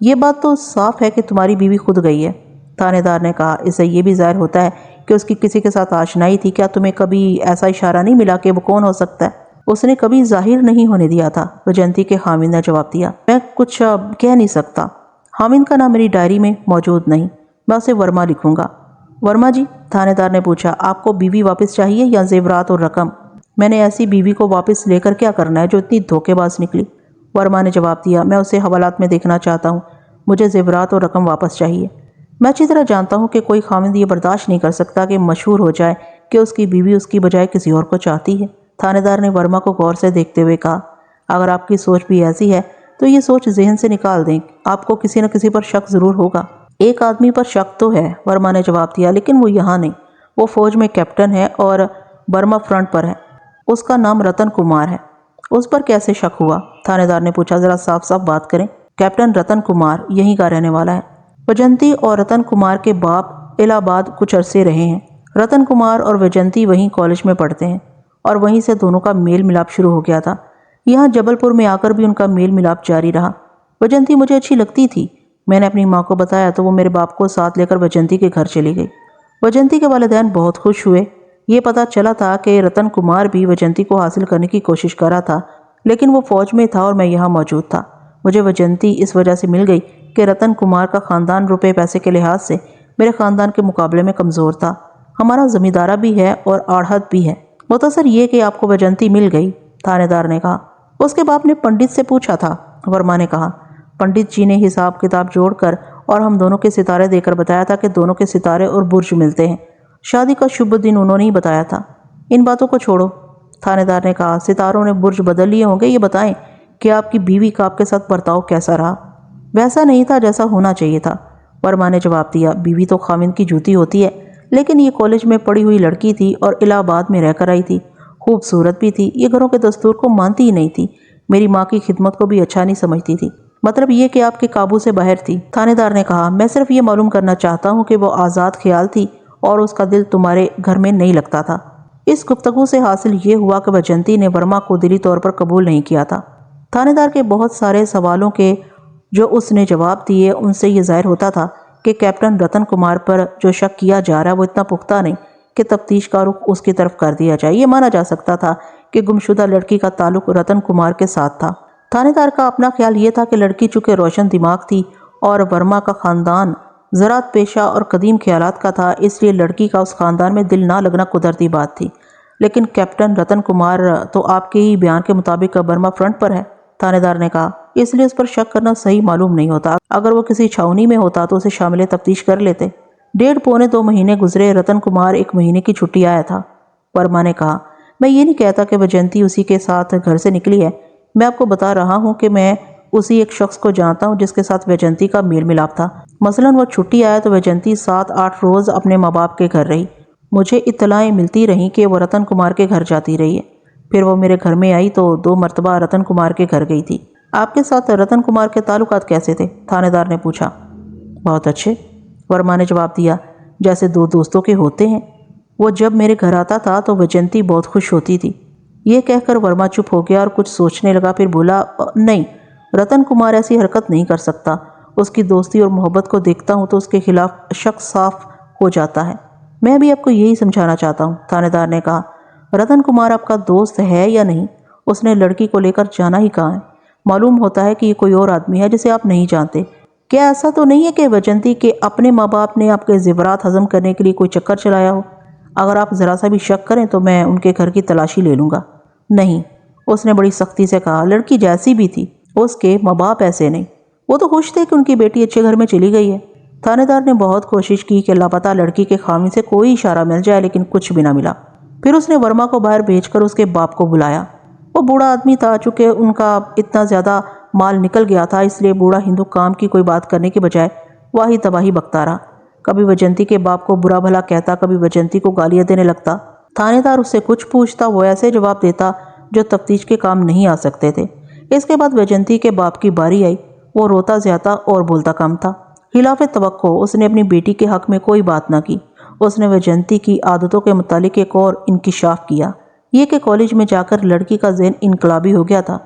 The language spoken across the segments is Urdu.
یہ بات تو صاف ہے کہ تمہاری بیوی خود گئی ہے، تھانے دار نے کہا۔ اس سے یہ بھی ظاہر ہوتا ہے کہ اس کی کسی کے ساتھ آشنائی تھی۔ کیا تمہیں کبھی ایسا اشارہ نہیں ملا کہ وہ کون ہو سکتا ہے؟ اس نے کبھی ظاہر نہیں ہونے دیا تھا، ویجنتی کے خاوند نے جواب دیا۔ میں کچھ کہہ نہیں سکتا، خاوند کا نام میری ڈائری میں موجود نہیں، میں اسے ورما لکھوں گا۔ ورما جی، تھانے دار نے پوچھا، آپ کو بیوی واپس چاہیے یا زیورات اور رقم؟ میں نے ایسی بیوی کو واپس لے کر کیا کرنا ہے جو اتنی دھوکے باز نکلی؟ ورما نے جواب دیا، میں اسے حوالات میں دیکھنا چاہتا ہوں، مجھے زیورات اور رقم واپس چاہیے۔ میں اچھی طرح جانتا ہوں کہ کوئی خاوند یہ برداشت نہیں کر سکتا کہ مشہور ہو جائے کہ اس کی بیوی اس کی بجائے کسی اور کو چاہتی ہے۔ تھانے دار نے ورما کو غور سے دیکھتے ہوئے کہا، اگر آپ کی سوچ بھی ایسی ہے تو یہ سوچ ذہن سے نکال دیں، آپ کو کسی نہ کسی پر شک ضرور ہوگا۔ ایک آدمی پر شک تو ہے، ورما نے جواب دیا، لیکن وہ یہاں نہیں، وہ فوج میں کیپٹن ہے اور برما فرنٹ پر ہے، اس کا نام رتن کمار ہے۔ اس پر کیسے شک ہوا؟ تھانے دار نے پوچھا، ذرا صاف صاف بات کریں۔ کیپٹن رتن کمار یہیں کا رہنے والا ہے۔ ویجنتی اور رتن کمار کے باپ الہ آباد کچھ عرصے رہے ہیں۔ رتن کمار اور ویجنتی وہیں کالج میں پڑھتے ہیں اور وہیں سے دونوں کا میل ملاپ شروع ہو گیا تھا۔ یہاں جبل پور میں آ کر بھی ان کا میل ملاپ جاری رہا۔ ویجنتی مجھے اچھی لگتی تھی، میں نے اپنی ماں کو بتایا تو وہ میرے باپ کو ساتھ لے کر ویجنتی کے گھر چلی گئی۔ ویجنتی کے والدین بہت خوش ہوئے۔ یہ پتہ چلا تھا کہ رتن کمار بھی ویجنتی کو حاصل کرنے کی کوشش کر رہا تھا، لیکن وہ فوج میں تھا اور میں یہاں موجود تھا۔ مجھے ویجنتی اس وجہ سے مل گئی کہ رتن کمار کا خاندان روپے پیسے کے لحاظ سے میرے خاندان کے مقابلے میں کمزور تھا۔ ہمارا زمیندارہ بھی ہے اور آڑھت بھی ہے۔ مختصر یہ کہ آپ کو ویجنتی مل گئی، تھانے دار نے کہا۔ اس کے باپ نے پنڈت سے پوچھا تھا، ورما نے کہا۔ پنڈت جی نے حساب کتاب جوڑ کر اور ہم دونوں کے ستارے دے کر بتایا تھا کہ دونوں کے ستارے اور برج ملتے ہیں۔ شادی کا شبھ دن انہوں نے ہی بتایا تھا۔ ان باتوں کو چھوڑو، تھانے دار نے کہا، ستاروں نے برج بدل لیے ہوں گے، یہ بتائیں کہ آپ کی بیوی کا آپ کے ساتھ برتاؤ کیسا رہا؟ ویسا نہیں تھا جیسا ہونا چاہیے تھا، ورما نے جواب دیا۔ بیوی تو خاوند کی جوتی ہوتی ہے، لیکن یہ کالج میں پڑھی ہوئی لڑکی تھی اور الہ آباد میں رہ کر آئی تھی، خوبصورت بھی تھی، یہ گھروں کے دستور کو مانتی ہی نہیں تھی، میری ماں کی خدمت کو بھی اچھا نہیں سمجھتی تھی، مطلب یہ کہ آپ کے قابو سے باہر تھی۔ تھانے دار نے کہا، میں صرف یہ معلوم کرنا چاہتا ہوں کہ وہ آزاد خیال تھی اور اس کا دل تمہارے گھر میں نہیں لگتا تھا۔ اس گفتگو سے حاصل یہ ہوا کہ ویجنتی نے ورما کو دلی طور پر قبول نہیں کیا تھا۔ تھانے دار کے بہت سارے سوالوں کے جو اس نے جواب دیے ان سے یہ ظاہر ہوتا تھا کہ کیپٹن رتن کمار پر جو شک کیا جا رہا ہے وہ اتنا پختہ نہیں کہ تفتیش کا رخ اس کی طرف کر دیا جائے۔ یہ مانا جا سکتا تھا کہ گمشدہ لڑکی کا تعلق رتن کمار کے ساتھ تھا۔ تھانے دار کا اپنا خیال یہ تھا کہ لڑکی چونکہ روشن دماغ تھی اور ورما کا خاندان زراعت پیشہ اور قدیم خیالات کا تھا، اس لیے لڑکی کا اس خاندان میں دل نہ لگنا قدرتی بات تھی۔ لیکن کیپٹن رتن کمار تو آپ کے ہی بیان کے مطابق برما فرنٹ پر ہے، تھانے دار نے کہا، اس لیے اس پر شک کرنا صحیح معلوم نہیں ہوتا۔ اگر وہ کسی چھاؤنی میں ہوتا تو اسے شامل تفتیش کر لیتے۔ 1.5 پونے 2 مہینے گزرے، رتن کمار 1 مہینے کی چھٹی آیا تھا۔ ورما نے کہا، میں یہ نہیں کہتا کہ ویجنتی اسی کے ساتھ گھر سے نکلی ہے، میں آپ کو بتا رہا ہوں کہ میں اسی ایک شخص کو جانتا ہوں جس کے ساتھ ویجنتی کا میل ملاپ تھا۔ مثلاً وہ چھٹی آیا تو ویجنتی 7-8 روز اپنے ماں باپ کے گھر رہی۔ مجھے اطلاعیں ملتی رہیں کہ وہ رتن کمار کے گھر جاتی رہی ہے۔ پھر وہ میرے گھر میں آئی تو 2 مرتبہ رتن کمار کے گھر گئی تھی۔ آپ کے ساتھ رتن کمار کے تعلقات کیسے تھے؟ تھانے دار نے پوچھا۔ بہت اچھے، ورما نے جواب دیا، جیسے 2 دوستوں کے ہوتے ہیں۔ وہ جب میرے گھر آتا تھا تو ویجنتی بہت خوش ہوتی تھی۔ یہ کہہ کر ورما چپ ہو گیا اور کچھ سوچنے لگا، پھر بولا، نہیں، رتن کمار ایسی حرکت نہیں کر سکتا۔ اس کی دوستی اور محبت کو دیکھتا ہوں تو اس کے خلاف شک صاف ہو جاتا ہے۔ میں بھی آپ کو یہی سمجھانا چاہتا ہوں، تھانے دار نے کہا۔ رتن کمار آپ کا دوست ہے یا نہیں؟ اس نے لڑکی کو لے کر جانا ہی کہاں ہے؟ معلوم ہوتا ہے کہ یہ کوئی اور آدمی ہے جسے آپ نہیں جانتے۔ کیا ایسا تو نہیں ہے کہ ویجنتی کے اپنے ماں باپ نے آپ کے زیورات ہضم کرنے کے لیے کوئی چکر چلایا ہو؟ اگر آپ ذرا سا بھی شک کریں تو میں ان کے گھر کی تلاشی لے لوں گا۔ نہیں، اس نے بڑی سختی سے کہا، لڑکی جیسی بھی تھی، اس کے ماں باپ ایسے نہیں۔ وہ تو خوش تھے کہ ان کی بیٹی اچھے گھر میں چلی گئی ہے۔ تھانے دار نے بہت کوشش کی کہ لاپتہ لڑکی کے خاوند سے کوئی اشارہ مل جائے، لیکن کچھ بھی نہ ملا۔ پھر اس نے ورما کو باہر بھیج کر اس کے باپ کو بلایا۔ وہ بوڑھا آدمی تھا، چونکہ ان کا اتنا زیادہ مال نکل گیا تھا، اس لیے بوڑھا ہندو کام کی کوئی بات کرنے کے بجائے واہی تباہی بکتا رہا۔ کبھی ویجنتی کے باپ کو برا بھلا کہتا، کبھی ویجنتی کو گالیاں دینے لگتا۔ تھانے دار اس سے کچھ پوچھتا، وہ ایسے جواب دیتا جو تفتیش کے کام نہیں آ سکتے تھے۔ اس کے بعد ویجنتی کے باپ کی باری آئی۔ وہ روتا زیادہ اور بولتا کم تھا۔ خلاف توقع اس نے اپنی بیٹی کے حق میں کوئی بات نہ کی۔ اس نے ویجنتی کی عادتوں کے متعلق ایک اور انکشاف کیا، یہ کہ کالج میں جا کر لڑکی کا ذہن انقلابی ہو گیا تھا۔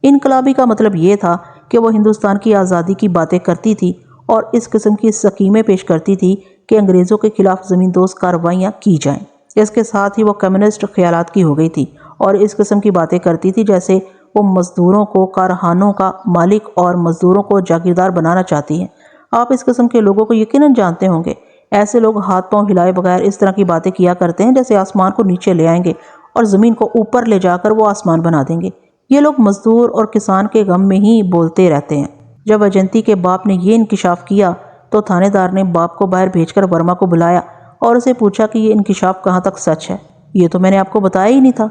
انقلابی کا مطلب یہ تھا کہ وہ ہندوستان کی آزادی کی باتیں کرتی تھی اور اس قسم کی سکیمیں پیش کرتی تھی کہ انگریزوں کے خلاف زمین دوز کارروائیاں کی جائیں۔ اس کے ساتھ ہی وہ کمیونسٹ خیالات کی ہو گئی تھی اور اس قسم کی باتیں کرتی تھی جیسے وہ مزدوروں کو کارخانوں کا مالک اور مزدوروں کو جاگیردار بنانا چاہتی ہیں۔ آپ اس قسم کے لوگوں کو یقیناً جانتے ہوں گے۔ ایسے لوگ ہاتھ پاؤں ہلائے بغیر اس طرح کی باتیں کیا کرتے ہیں جیسے آسمان کو نیچے لے آئیں گے اور زمین کو اوپر لے جا کر وہ آسمان بنا دیں گے۔ یہ لوگ مزدور اور کسان کے غم میں ہی بولتے رہتے ہیں۔ جب ویجنتی کے باپ نے یہ انکشاف کیا تو تھانے دار نے باپ کو باہر بھیج کر ورما کو بلایا اور اسے پوچھا کہ یہ انکشاف کہاں تک سچ ہے۔ یہ تو میں نے آپ کو بتایا ہی نہیں تھا۔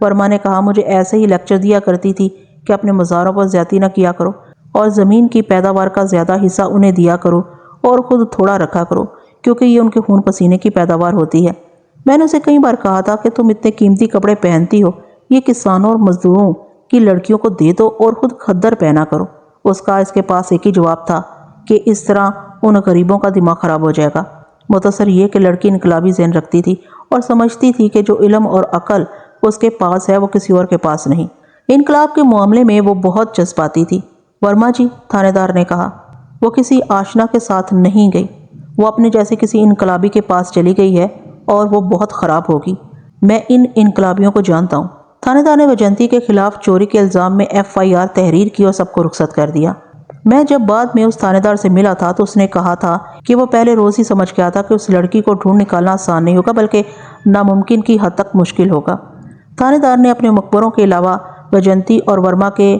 ورما نے کہا، مجھے ایسے ہی لیکچر دیا کرتی تھی کہ اپنے مزاروں پر زیادتی نہ کیا کرو اور زمین کی پیداوار کا زیادہ حصہ انہیں دیا کرو اور خود تھوڑا رکھا کرو، کیونکہ یہ ان کے خون پسینے کی پیداوار ہوتی ہے۔ میں نے اسے کئی بار کہا تھا کہ تم اتنے قیمتی کپڑے پہنتی ہو، یہ کسانوں اور مزدوروں کی لڑکیوں کو دے دو اور خود خدر پہنا کرو۔ اس کے پاس ایک ہی جواب تھا کہ اس طرح ان غریبوں کا دماغ خراب ہو جائے گا۔ مختصر یہ کہ لڑکی انقلابی ذہن رکھتی تھی اور سمجھتی تھی کہ جو علم اور عقل اس کے پاس ہے وہ کسی اور کے پاس نہیں۔ انقلاب کے معاملے میں وہ بہت جذباتی تھی۔ ورما جی، تھانے دار نے کہا، وہ کسی آشنا کے ساتھ نہیں گئی، وہ اپنے جیسے کسی انقلابی کے پاس چلی گئی ہے اور وہ بہت خراب ہوگی۔ میں ان انقلابیوں کو جانتا ہوں۔ تھانے دار نے ویجنتی کے خلاف چوری کے الزام میں FIR تحریر کی اور سب کو رخصت کر دیا۔ میں جب بعد میں اس تھانے دار سے ملا تھا تو اس نے کہا تھا کہ وہ پہلے روز ہی سمجھ گیا تھا کہ اس لڑکی کو ڈھونڈ نکالنا آسان نہیں ہوگا بلکہ ناممکن کی حد تک مشکل ہوگا۔ تھانے دار نے اپنے مقبروں کے علاوہ ویجنتی اور ورما کے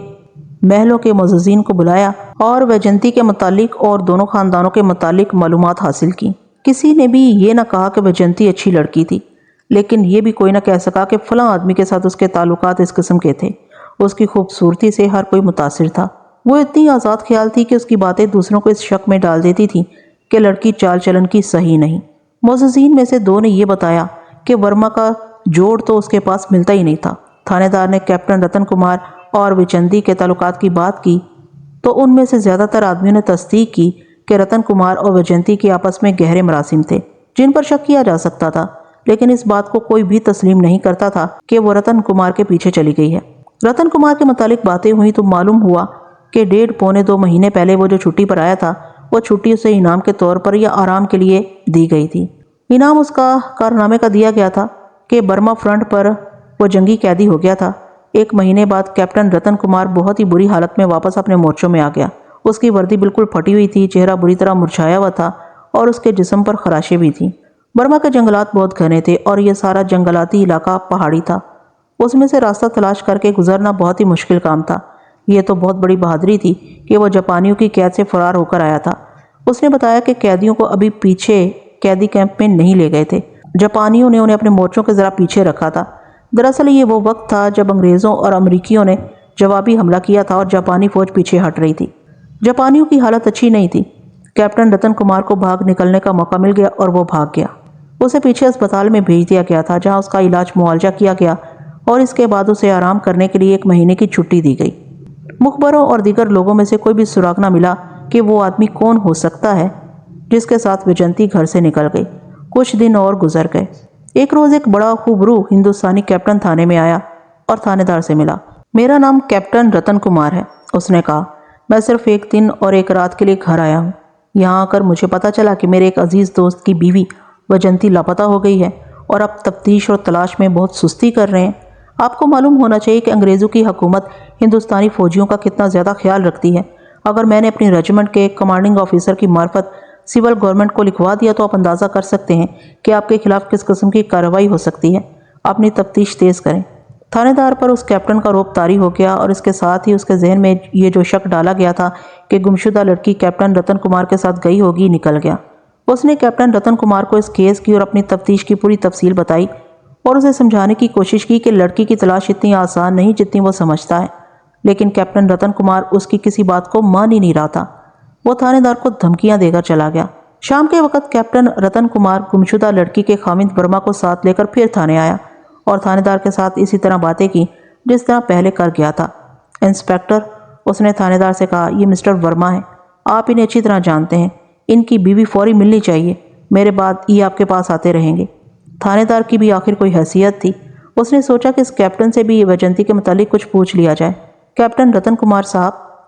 محلوں کے معززین کو بلایا اور ویجنتی کے متعلق اور دونوں خاندانوں کے متعلق معلومات حاصل کی۔ کسی نے بھی یہ نہ کہا کہ ویجنتی اچھی لڑکی تھی، لیکن یہ بھی کوئی نہ کہہ سکا کہ فلاں آدمی کے ساتھ اس کے تعلقات اس قسم کے تھے۔ اس کی خوبصورتی سے ہر کوئی متاثر تھا۔ وہ اتنی آزاد خیال تھی کہ اس کی باتیں دوسروں کو اس شک میں ڈال دیتی تھی کہ لڑکی چال چلن کی صحیح نہیں۔ معززین میں سے 2 نے یہ بتایا کہ ورما کا جوڑ تو اس کے پاس ملتا ہی نہیں تھا۔ تھانے دار نے کیپٹن رتن کمار اور ویجنتی کے تعلقات کی بات کی تو ان میں سے زیادہ تر آدمیوں نے تصدیق کی کہ رتن کمار اور ویجنتی کے آپس میں گہرے مراسم تھے جن پر شک کیا جا سکتا تھا، لیکن اس بات کو کوئی بھی تسلیم نہیں کرتا تھا کہ وہ رتن کمار کے پیچھے چلی گئی ہے۔ رتن کمار کے متعلق باتیں ہوئی تو معلوم ہوا کہ 1.5-2 مہینے پہلے وہ جو چھٹی پر آیا تھا وہ چھٹی اسے انعام کے طور پر یا آرام کے لیے دی گئی تھی۔ انعام اس کا کارنامے کا دیا گیا تھا کہ برما فرنٹ پر وہ جنگی قیدی ہو گیا تھا۔ 1 مہینے بعد کیپٹن رتن کمار بہت ہی بری حالت میں واپس اپنے مورچوں میں آ گیا۔ اس کی وردی بالکل پھٹی ہوئی تھی، چہرہ بری طرح مرجھایا ہوا تھا اور اس کے جسم پر خراشیں بھی تھیں۔ برما کے جنگلات بہت گھنے تھے اور یہ سارا جنگلاتی علاقہ پہاڑی تھا۔ اس میں سے راستہ تلاش کر کے گزرنا بہت ہی مشکل کام تھا۔ یہ تو بہت بڑی بہادری تھی کہ وہ جاپانیوں کی قید سے فرار ہو کر آیا تھا۔ اس نے بتایا کہ قیدیوں کو ابھی پیچھے قیدی کیمپ میں نہیں لے گئے تھے، جاپانیوں نے انہیں اپنے مورچوں کے ذرا پیچھے رکھا تھا۔ دراصل یہ وہ وقت تھا جب انگریزوں اور امریکیوں نے جوابی حملہ کیا تھا اور جاپانی فوج پیچھے ہٹ رہی تھی۔ جاپانیوں کی حالت اچھی نہیں تھی۔ کیپٹن رتن کمار کو بھاگ نکلنے کا موقع مل گیا اور وہ بھاگ گیا۔ اسے پیچھے اسپتال میں بھیج دیا گیا تھا جہاں اس کا علاج معالجہ کیا گیا اور اس کے بعد اسے آرام کرنے کے لیے 1 مہینے کی چھٹی دی گئی۔ مخبروں اور دیگر لوگوں میں سے کوئی بھی سراغ نہ ملا کہ وہ آدمی کون ہو سکتا ہے جس کے ساتھ ویجنتی گھر سے نکل گئی۔ کچھ دن اور گزر گئے۔ ایک روز ایک بڑا خوبرو ہندوستانی کیپٹن تھانے میں آیا اور تھانے دار سے ملا۔ میرا نام کیپٹن رتن کمار ہے، اس نے کہا۔ میں صرف 1 دن اور 1 رات کے لیے گھر آیا ہوں۔ یہاں آ کر مجھے پتہ چلا کہ میرے ایک عزیز دوست کی بیوی ویجنتی لاپتہ ہو گئی ہے اور اب تفتیش اور تلاش میں بہت سستی کر رہے ہیں۔ آپ کو معلوم ہونا چاہیے کہ انگریزوں کی حکومت ہندوستانی فوجیوں کا کتنا زیادہ خیال رکھتی ہے۔ اگر میں نے اپنی ریجمنٹ کے کمانڈنگ آفیسر کی معرفت سول گورنمنٹ کو لکھوا دیا تو آپ اندازہ کر سکتے ہیں کہ آپ کے خلاف کس قسم کی کارروائی ہو سکتی ہے۔ اپنی تفتیش تیز کریں۔ تھانے دار پر اس کیپٹن کا رعب طاری ہو گیا اور اس کے ساتھ ہی اس کے ذہن میں یہ جو شک ڈالا گیا تھا کہ گمشدہ لڑکی کیپٹن رتن کمار کے ساتھ گئی ہوگی نکل گیا۔ اس نے کیپٹن رتن کمار کو اس کیس کی اور اپنی تفتیش کی پوری تفصیل بتائی اور اسے سمجھانے کی کوشش کی کہ لڑکی کی تلاش اتنی آسان نہیں جتنی وہ سمجھتا ہے، لیکن کیپٹن رتن کمار اس کی کسی بات کو مان ہی نہیں رہا تھا۔ وہ تھانے دار کو دھمکیاں دے کر چلا گیا۔ شام کے وقت کیپٹن رتن کمار گمشدہ لڑکی کے خاوند برما کو ساتھ لے کر پھر تھانے آیا اور تھانے دار کے ساتھ اسی طرح باتیں کی جس طرح پہلے کر گیا تھا۔ انسپیکٹر، اس نے تھانے دار سے کہا، یہ مسٹر ورما ہیں، آپ انہیں اچھی طرح جانتے ہیں، ان کی بیوی فوری ملنی چاہیے، میرے بعد یہ آپ کے پاس آتے رہیں گے۔ تھانے دار کی بھی آخر کوئی حیثیت تھی۔ اس نے سوچا کہ اس کیپٹن سے بھی ویجنتی کے متعلق کچھ پوچھ لیا جائے۔ کیپٹن رتن کمار صاحب،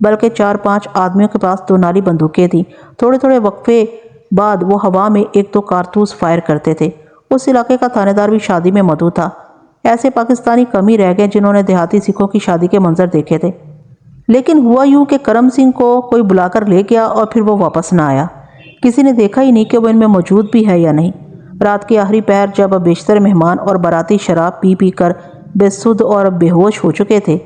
بلکہ 4-5 آدمیوں کے پاس 2 نالی بندوقیں تھیں۔ تھوڑے تھوڑے وقفے بعد وہ ہوا میں 1-2 کارتوس فائر کرتے تھے۔ اس علاقے کا تھانے دار بھی شادی میں مدعو تھا۔ ایسے پاکستانی کم ہی رہ گئے جنہوں نے دیہاتی سکھوں کی شادی کے منظر دیکھے تھے۔ لیکن ہوا یوں کہ کرم سنگھ کو کوئی بلا کر لے گیا اور پھر وہ واپس نہ آیا۔ کسی نے دیکھا ہی نہیں کہ وہ ان میں موجود بھی ہے یا نہیں۔ رات کے آخری پہر جب بیشتر مہمان اور باراتی شراب پی پی کر بے سدھ اور بے ہوش ہو چکے تھے،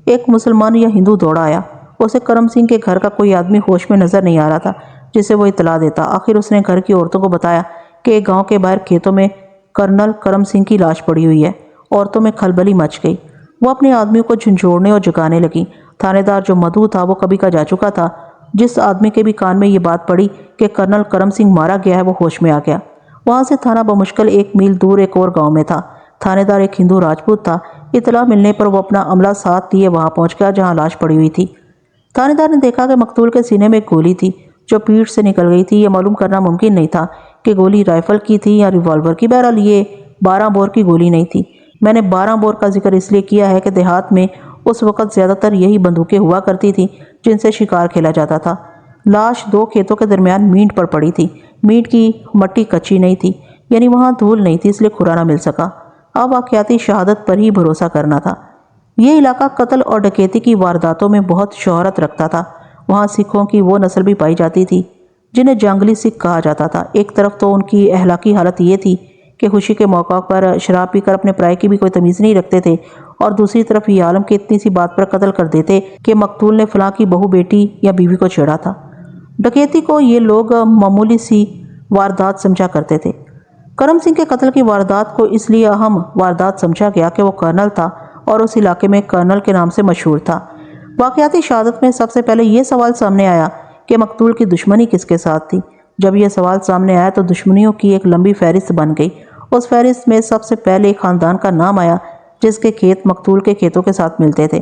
ایک مسلمان یا ہندو دوڑا آیا۔ اسے کرم سنگھ کے گھر کا کوئی آدمی ہوش میں نظر نہیں آ رہا تھا جسے وہ اطلاع دیتا۔ آخر اس نے گھر کی عورتوں کو بتایا کہ ایک گاؤں کے باہر کھیتوں میں کرنل کرم سنگھ کی لاش پڑی ہوئی ہے۔ عورتوں میں کھلبلی مچ گئی۔ وہ اپنے آدمیوں کو جھنجھوڑنے اور جگانے لگی۔ تھانے دار جو مدعو تھا وہ کبھی کا جا چکا تھا۔ جس آدمی کے بھی کان میں یہ بات پڑی کہ کرنل کرم سنگھ مارا گیا ہے وہ ہوش میں آ گیا۔ وہاں سے تھانہ بمشکل 1 میل دور ایک اور گاؤں میں تھا۔ تھانے دار ایک ہندو راجپوت تھا۔ اطلاع ملنے پر وہ اپنا عملہ ساتھ لیے وہاں پہنچ گیا جہاں لاش پڑی ہوئی تھی۔ تھانے دار نے دیکھا کہ مقتول کے سینے میں ایک گولی تھی جو پیٹھ سے نکل گئی تھی۔ یہ معلوم کرنا ممکن نہیں تھا کہ گولی رائفل کی تھی یا ریوالور کی۔ بہرحال یہ 12 بور کی گولی نہیں تھی۔ میں نے 12 بور کا ذکر اس لیے کیا ہے کہ دیہات میں اس وقت زیادہ تر یہی بندوقیں ہوا کرتی تھیں جن سے شکار کھیلا جاتا تھا۔ لاش 2 کھیتوں کے درمیان مینٹ پر پڑی تھی۔ مینٹ کی مٹی کچی نہیں تھی، یعنی وہاں دھول نہیں تھی، اس لیے کھرا نہ مل سکا۔ اب واقعاتی شہادت پر ہی بھروسہ کرنا تھا۔ یہ علاقہ قتل اور ڈکیتی کی وارداتوں میں بہت شہرت رکھتا تھا۔ وہاں سکھوں کی وہ نسل بھی پائی جاتی تھی جنہیں جنگلی سکھ کہا جاتا تھا۔ ایک طرف تو ان کی اخلاقی حالت یہ تھی کہ خوشی کے موقع پر شراب پی کر اپنے پرائے کی بھی کوئی تمیز نہیں رکھتے تھے، اور دوسری طرف یہ عالم کی اتنی سی بات پر قتل کر دیتے کہ مقتول نے فلاں کی بہو، بیٹی یا بیوی کو چھیڑا تھا۔ ڈکیتی کو یہ لوگ معمولی سی واردات سمجھا کرتے تھے۔ کرم سنگھ کے قتل کی واردات کو اس لیے اہم واردات سمجھا گیا کہ وہ کرنل تھا اور اس علاقے میں کرنل کے نام سے مشہور تھا۔ واقعاتی شہادت میں سب سے پہلے یہ سوال سامنے آیا کہ مقتول کی دشمنی کس کے ساتھ تھی۔ جب یہ سوال سامنے آیا تو دشمنیوں کی ایک لمبی فہرست بن گئی۔ اس فہرست میں سب سے پہلے ایک خاندان کا نام آیا جس کے کھیت مقتول کے کھیتوں کے ساتھ ملتے تھے۔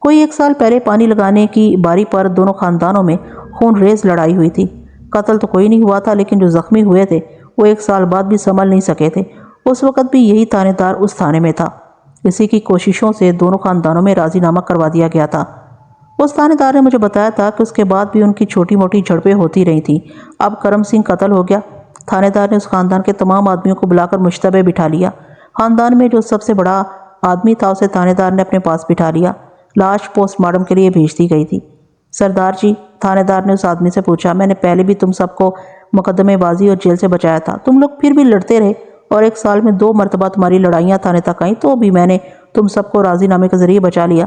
کوئی 1 سال پہلے پانی لگانے کی باری پر دونوں خاندانوں میں خون ریز لڑائی ہوئی تھی۔ قتل تو کوئی نہیں ہوا تھا، لیکن جو زخمی ہوئے تھے وہ 1 سال بعد بھی سنبھل نہیں سکے تھے۔ اس وقت بھی یہی تھانے دار اس تھانے میں تھا۔ اسی کی کوششوں سے دونوں خاندانوں میں راضی نامہ کروا دیا گیا تھا۔ اس تھانے دار نے مجھے بتایا تھا کہ اس کے بعد بھی ان کی چھوٹی موٹی جھڑپیں ہوتی رہی تھیں۔ اب کرم سنگھ قتل ہو گیا۔ تھانے دار نے اس خاندان کے تمام آدمیوں کو بلا کر مشتبہ بٹھا لیا۔ خاندان میں جو سب سے بڑا آدمی تھا اسے تھانے دار نے اپنے پاس بٹھا لیا۔ لاش پوسٹ مارٹم کے لیے بھیج دی گئی تھی۔ سردار جی، تھانے دار نے اس آدمی سے پوچھا، میں نے پہلے بھی تم سب کو مقدمے بازی اور جیل سے بچایا تھا، تم لوگ پھر بھی لڑتے رہے، اور 1 سال میں 2 مرتبہ تمہاری لڑائیاں تھانے تک آئیں، تو بھی میں نے تم سب کو راضی نامے کے ذریعے بچا لیا۔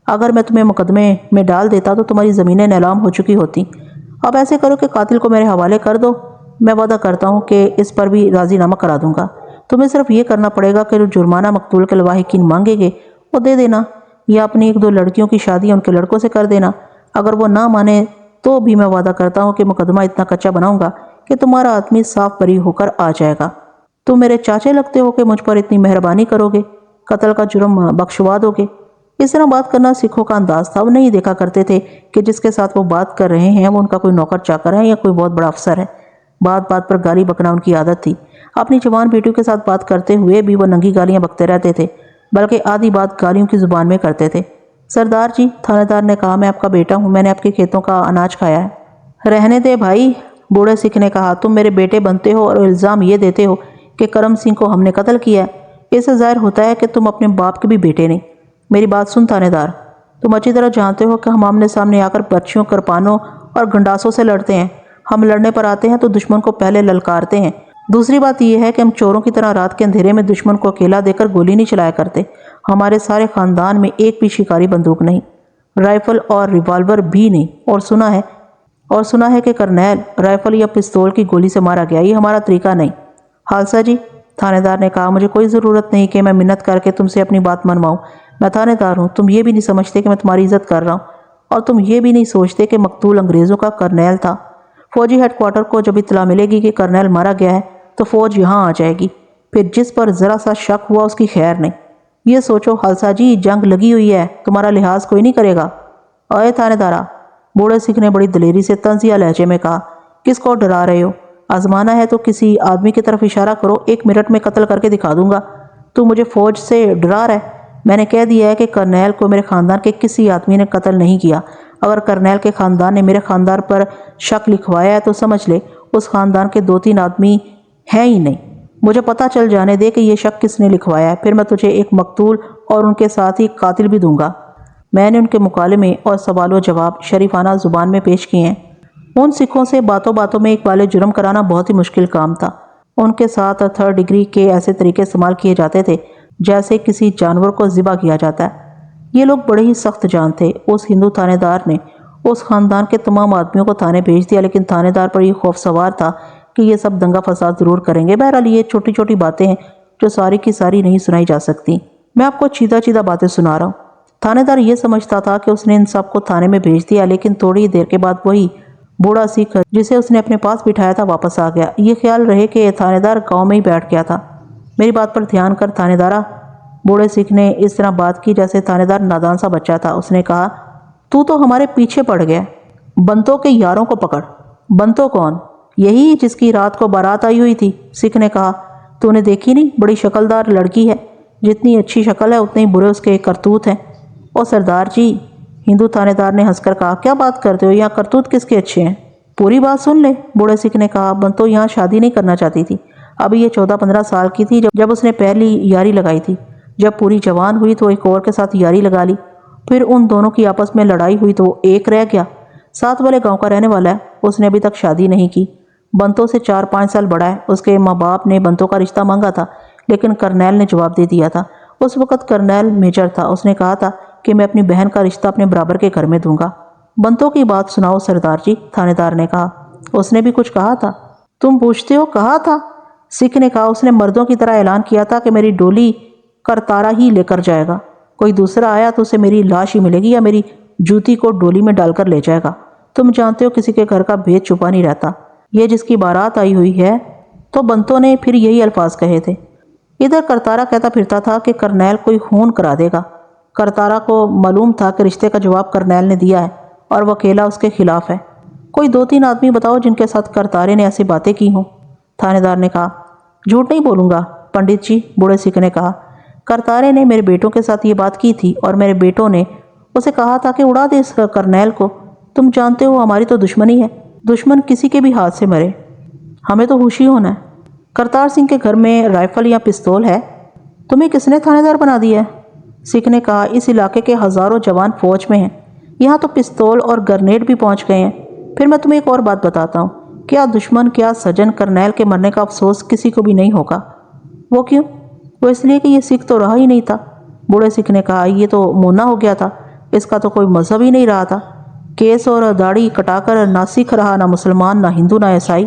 اگر میں تمہیں مقدمے میں ڈال دیتا تو تمہاری زمینیں نیلام ہو چکی ہوتی۔ اب ایسے کرو کہ قاتل کو میرے حوالے کر دو، میں وعدہ کرتا ہوں کہ اس پر بھی راضی نامہ کرا دوں گا۔ تمہیں صرف یہ کرنا پڑے گا کہ جو جرمانہ مقتول کے لواحقین مانگیں گے وہ دے دینا، یا اپنی 1-2 لڑکیوں کی شادی ان کے لڑکوں سے کر دینا۔ اگر وہ نہ مانے تو بھی میں وعدہ کرتا ہوں کہ مقدمہ اتنا کچا بناؤں گا کہ تمہارا آدمی صاف بری ہو کر آ جائے گا۔ تم میرے چاچے لگتے ہو کہ مجھ پر اتنی مہربانی کرو گے، قتل کا جرم بخشوا دو گے۔ اس طرح بات کرنا سکھوں کا انداز تھا۔ وہ نہیں دیکھا کرتے تھے کہ جس کے ساتھ وہ بات کر رہے ہیں وہ ان کا کوئی نوکر چاکر ہے یا کوئی بہت بڑا افسر ہے۔ بات بات پر گالی بکنا ان کی عادت تھی۔ اپنی جوان بیٹیوں کے ساتھ بات کرتے ہوئے بھی وہ ننگی گالیاں بکتے رہتے تھے، بلکہ آدھی بات گالیوں کی زبان میں کرتے تھے۔ سردار جی، تھانے دار نے کہا، میں آپ کا بیٹا ہوں، میں نے آپ کے کھیتوں کا اناج کھایا ہے۔ رہنے دے بھائی، بوڑھے سکھ نے کہا، تم میرے بیٹے بنتے ہو اور الزام یہ دیتے ہو کہ کرم سنگھ کو ہم نے قتل کیا ہے۔ اس سے ظاہر ہوتا ہے کہ تم اپنے باپ کے بھی بیٹے نہیں۔ میری بات سن تھانے دار، تم اچھی طرح جانتے ہو کہ ہم آمنے سامنے آ کر پرچیوں، کرپانوں اور گنڈاسوں سے لڑتے ہیں۔ ہم لڑنے پر آتے ہیں تو دشمن کو پہلے للکارتے ہیں۔ دوسری بات یہ ہے کہ ہم چوروں کی طرح رات کے اندھیرے میں دشمن کو اکیلا دے کر گولی نہیں چلایا کرتے۔ ہمارے سارے خاندان میں ایک بھی شکاری بندوق نہیں، رائفل اور ریوالور بھی نہیں، اور سنا ہے کہ کرنیل رائفل یا پستول کی گولی سے مارا گیا۔ یہ ہمارا طریقہ نہیں۔ خالصہ جی، تھانے دار نے کہا، مجھے کوئی ضرورت نہیں کہ میں منت کر کے تم سے اپنی بات منواؤں۔ میں تھانے دار ہوں، تم یہ بھی نہیں سمجھتے کہ میں تمہاری عزت کر رہا ہوں، اور تم یہ بھی نہیں سوچتے کہ مقتول انگریزوں کا کرنیل تھا۔ فوجی ہیڈ کوارٹر کو جب اطلاع ملے گی کہ کرنیل مارا گیا ہے تو فوج یہاں آ جائے گی، پھر جس پر ذرا سا شک ہوا اس کی خیر نہیں۔ یہ سوچو خالصہ جی، جنگ لگی ہوئی ہے، تمہارا لحاظ کوئی نہیں کرے گا۔ اوے تھانے دارا، بوڑھے سکھ نے بڑی دلیری سے طنزیہ لہجے میں کہا، کس کو ڈرا رہے ہو؟ آزمانا ہے تو کسی آدمی کی طرف اشارہ کرو، 1 منٹ میں قتل کر کے دکھا دوں گا۔ تو مجھے فوج سے ڈرا رہا ہے؟ میں نے کہہ دیا ہے کہ کرنیل کو میرے خاندان کے کسی آدمی نے قتل نہیں کیا۔ اگر کرنیل کے خاندان نے میرے خاندان پر شک لکھوایا ہے تو سمجھ لے اس خاندان کے 2-3 آدمی ہیں ہی نہیں۔ مجھے پتہ چل جانے دے کہ یہ شک کس نے لکھوایا ہے، پھر میں تجھے ایک مقتول اور ان کے ساتھ ہی قاتل بھی دوں گا۔ میں نے ان کے مکالمے اور سوال و جواب شریفانہ زبان میں پیش کیے ہیں۔ ان سکھوں سے باتوں باتوں میں اقبال جرم کرانا بہت ہی مشکل کام تھا۔ ان کے ساتھ 3rd ڈگری کے ایسے طریقے استعمال کیے جاتے تھے جیسے کسی جانور کو ذبح کیا جاتا ہے۔ یہ لوگ بڑے ہی سخت جان تھے۔ اس ہندو تھانے دار نے اس خاندان کے تمام آدمیوں کو تھانے بھیج دیا، لیکن تھانے دار پر یہ خوف سوار تھا کہ یہ سب دنگا فساد ضرور کریں گے۔ بہرحال یہ چھوٹی چھوٹی باتیں ہیں جو ساری کی ساری نہیں سنائی جا سکتی۔ میں آپ کو چیدہ چیدہ باتیں سنا رہا ہوں۔ تھانے دار یہ سمجھتا تھا کہ اس نے ان سب کو تھانے میں بھیج دیا، لیکن تھوڑی دیر کے بعد وہی بوڑھا سکھ جسے اس نے اپنے پاس بٹھایا تھا واپس آ گیا۔ یہ خیال رہے کہ تھانے دار گاؤں میں ہی بیٹھ گیا تھا۔ میری بات پر دھیان کر تھانے دارا۔ بوڑھے سکھ نے اس طرح بات کی جیسے تھانے دار نادان سا بچہ تھا۔ اس نے کہا، تو ہمارے پیچھے پڑ گیا، بنتوں کے یاروں کو پکڑ۔ بنتوں کون؟ یہی جس کی رات کو بارات آئی ہوئی تھی۔ سکھ نے کہا، تو نے دیکھی نہیں؟ بڑی شکلدار لڑکی ہے، جتنی اچھی شکل ہے اتنے ہی برے اس کے کرتوت ہیں۔ اور سردار جی، ہندو تھانے دار نے ہنس کر کہا، کیا بات کرتے ہو؟ یہاں کرتوت کس کے اچھے ہیں؟ پوری بات سن لے۔ بوڑھے سکھ نے کہا، بنتو یہاں شادی نہیں کرنا چاہتی تھی۔ ابھی یہ 14-15 سال کی تھی جب اس نے پہلی یاری لگائی تھی۔ جب پوری جوان ہوئی تو ایک اور کے ساتھ یاری لگا لی، پھر ان دونوں کی آپس میں لڑائی ہوئی تو ایک رہ گیا۔ ساتھ والے گاؤں کا رہنے والا ہے، اس نے ابھی تک شادی نہیں کی، بنتوں سے 4-5 سال بڑا ہے۔ اس کے ماں باپ نے بنتوں کا رشتہ مانگا تھا، لیکن کرنیل نے جواب دے دیا تھا۔ اس وقت کرنیل میجر تھا، اس نے کہا تھا کہ میں اپنی بہن کا رشتہ اپنے برابر کے گھر میں دوں گا۔ بنتوں کی بات سناؤ سردار جی، تھانے دار نے کہا۔ اس نے بھی کچھ کہا تھا؟ تم پوچھتے ہو، کہا تھا؟ سکھ نے کہا، اس نے مردوں کی طرح اعلان کیا تھا کہ میری ڈولی کرتارا ہی لے کر جائے گا۔ کوئی دوسرا آیا تو اسے میری لاش ہی ملے گی یا میری جوتی کو ڈولی میں ڈال کر لے جائے گا۔ تم جانتے ہو کسی کے گھر کا بھید چھپا نہیں رہتا۔ یہ جس کی بارات آئی ہوئی ہے، تو بنتوں نے پھر یہی الفاظ کہے تھے۔ ادھر کرتارا کہتا پھرتا تھا کہ کرنیل کوئی خون کرا دے گا۔ کرتارا کو معلوم تھا کہ رشتے کا جواب کرنیل نے دیا ہے اور وہ اکیلا اس کے خلاف ہے۔ کوئی 2-3 آدمی بتاؤ جن کے ساتھ کرتارے نے ایسی باتیں کی ہوں۔ تھانے دار نے کہا، جھوٹ نہیں بولوں گا پنڈت جی، بوڑھے سکھ نے کہا۔ کرتارے نے میرے بیٹوں کے ساتھ یہ بات کی تھی اور میرے بیٹوں نے اسے کہا تھا کہ اڑا دے اس کرنیل کو۔ تم جانتے ہو ہماری تو دشمنی ہے، دشمن کسی کے بھی ہاتھ سے مرے، ہمیں تو ہوشی ہونا ہے۔ کرتار سنگھ کے گھر میں رائفل یا پستول ہے؟ تمہیں کس نے تھانے دار بنا دیا ہے؟ سکھ نے کہا، اس علاقے کے ہزاروں جوان فوج میں ہیں، یہاں تو پستول اور گرنیڈ بھی پہنچ گئے ہیں۔ پھر میں تمہیں ایک اور بات بتاتا ہوں، کیا دشمن کیا سجن کرنیل کے مرنے کا افسوس کسی کو بھی نہیں ہوگا۔ وہ کیوں؟ وہ اس لیے کہ یہ سکھ تو رہا ہی نہیں تھا۔ بوڑھے سکھ نے کہا، یہ تو مونا ہو گیا تھا، اس کا تو کوئی مذہب ہی نہیں رہا تھا۔ کیس اور داڑھی کٹا کر نہ سکھ رہا، نہ مسلمان، نہ ہندو، نہ عیسائی۔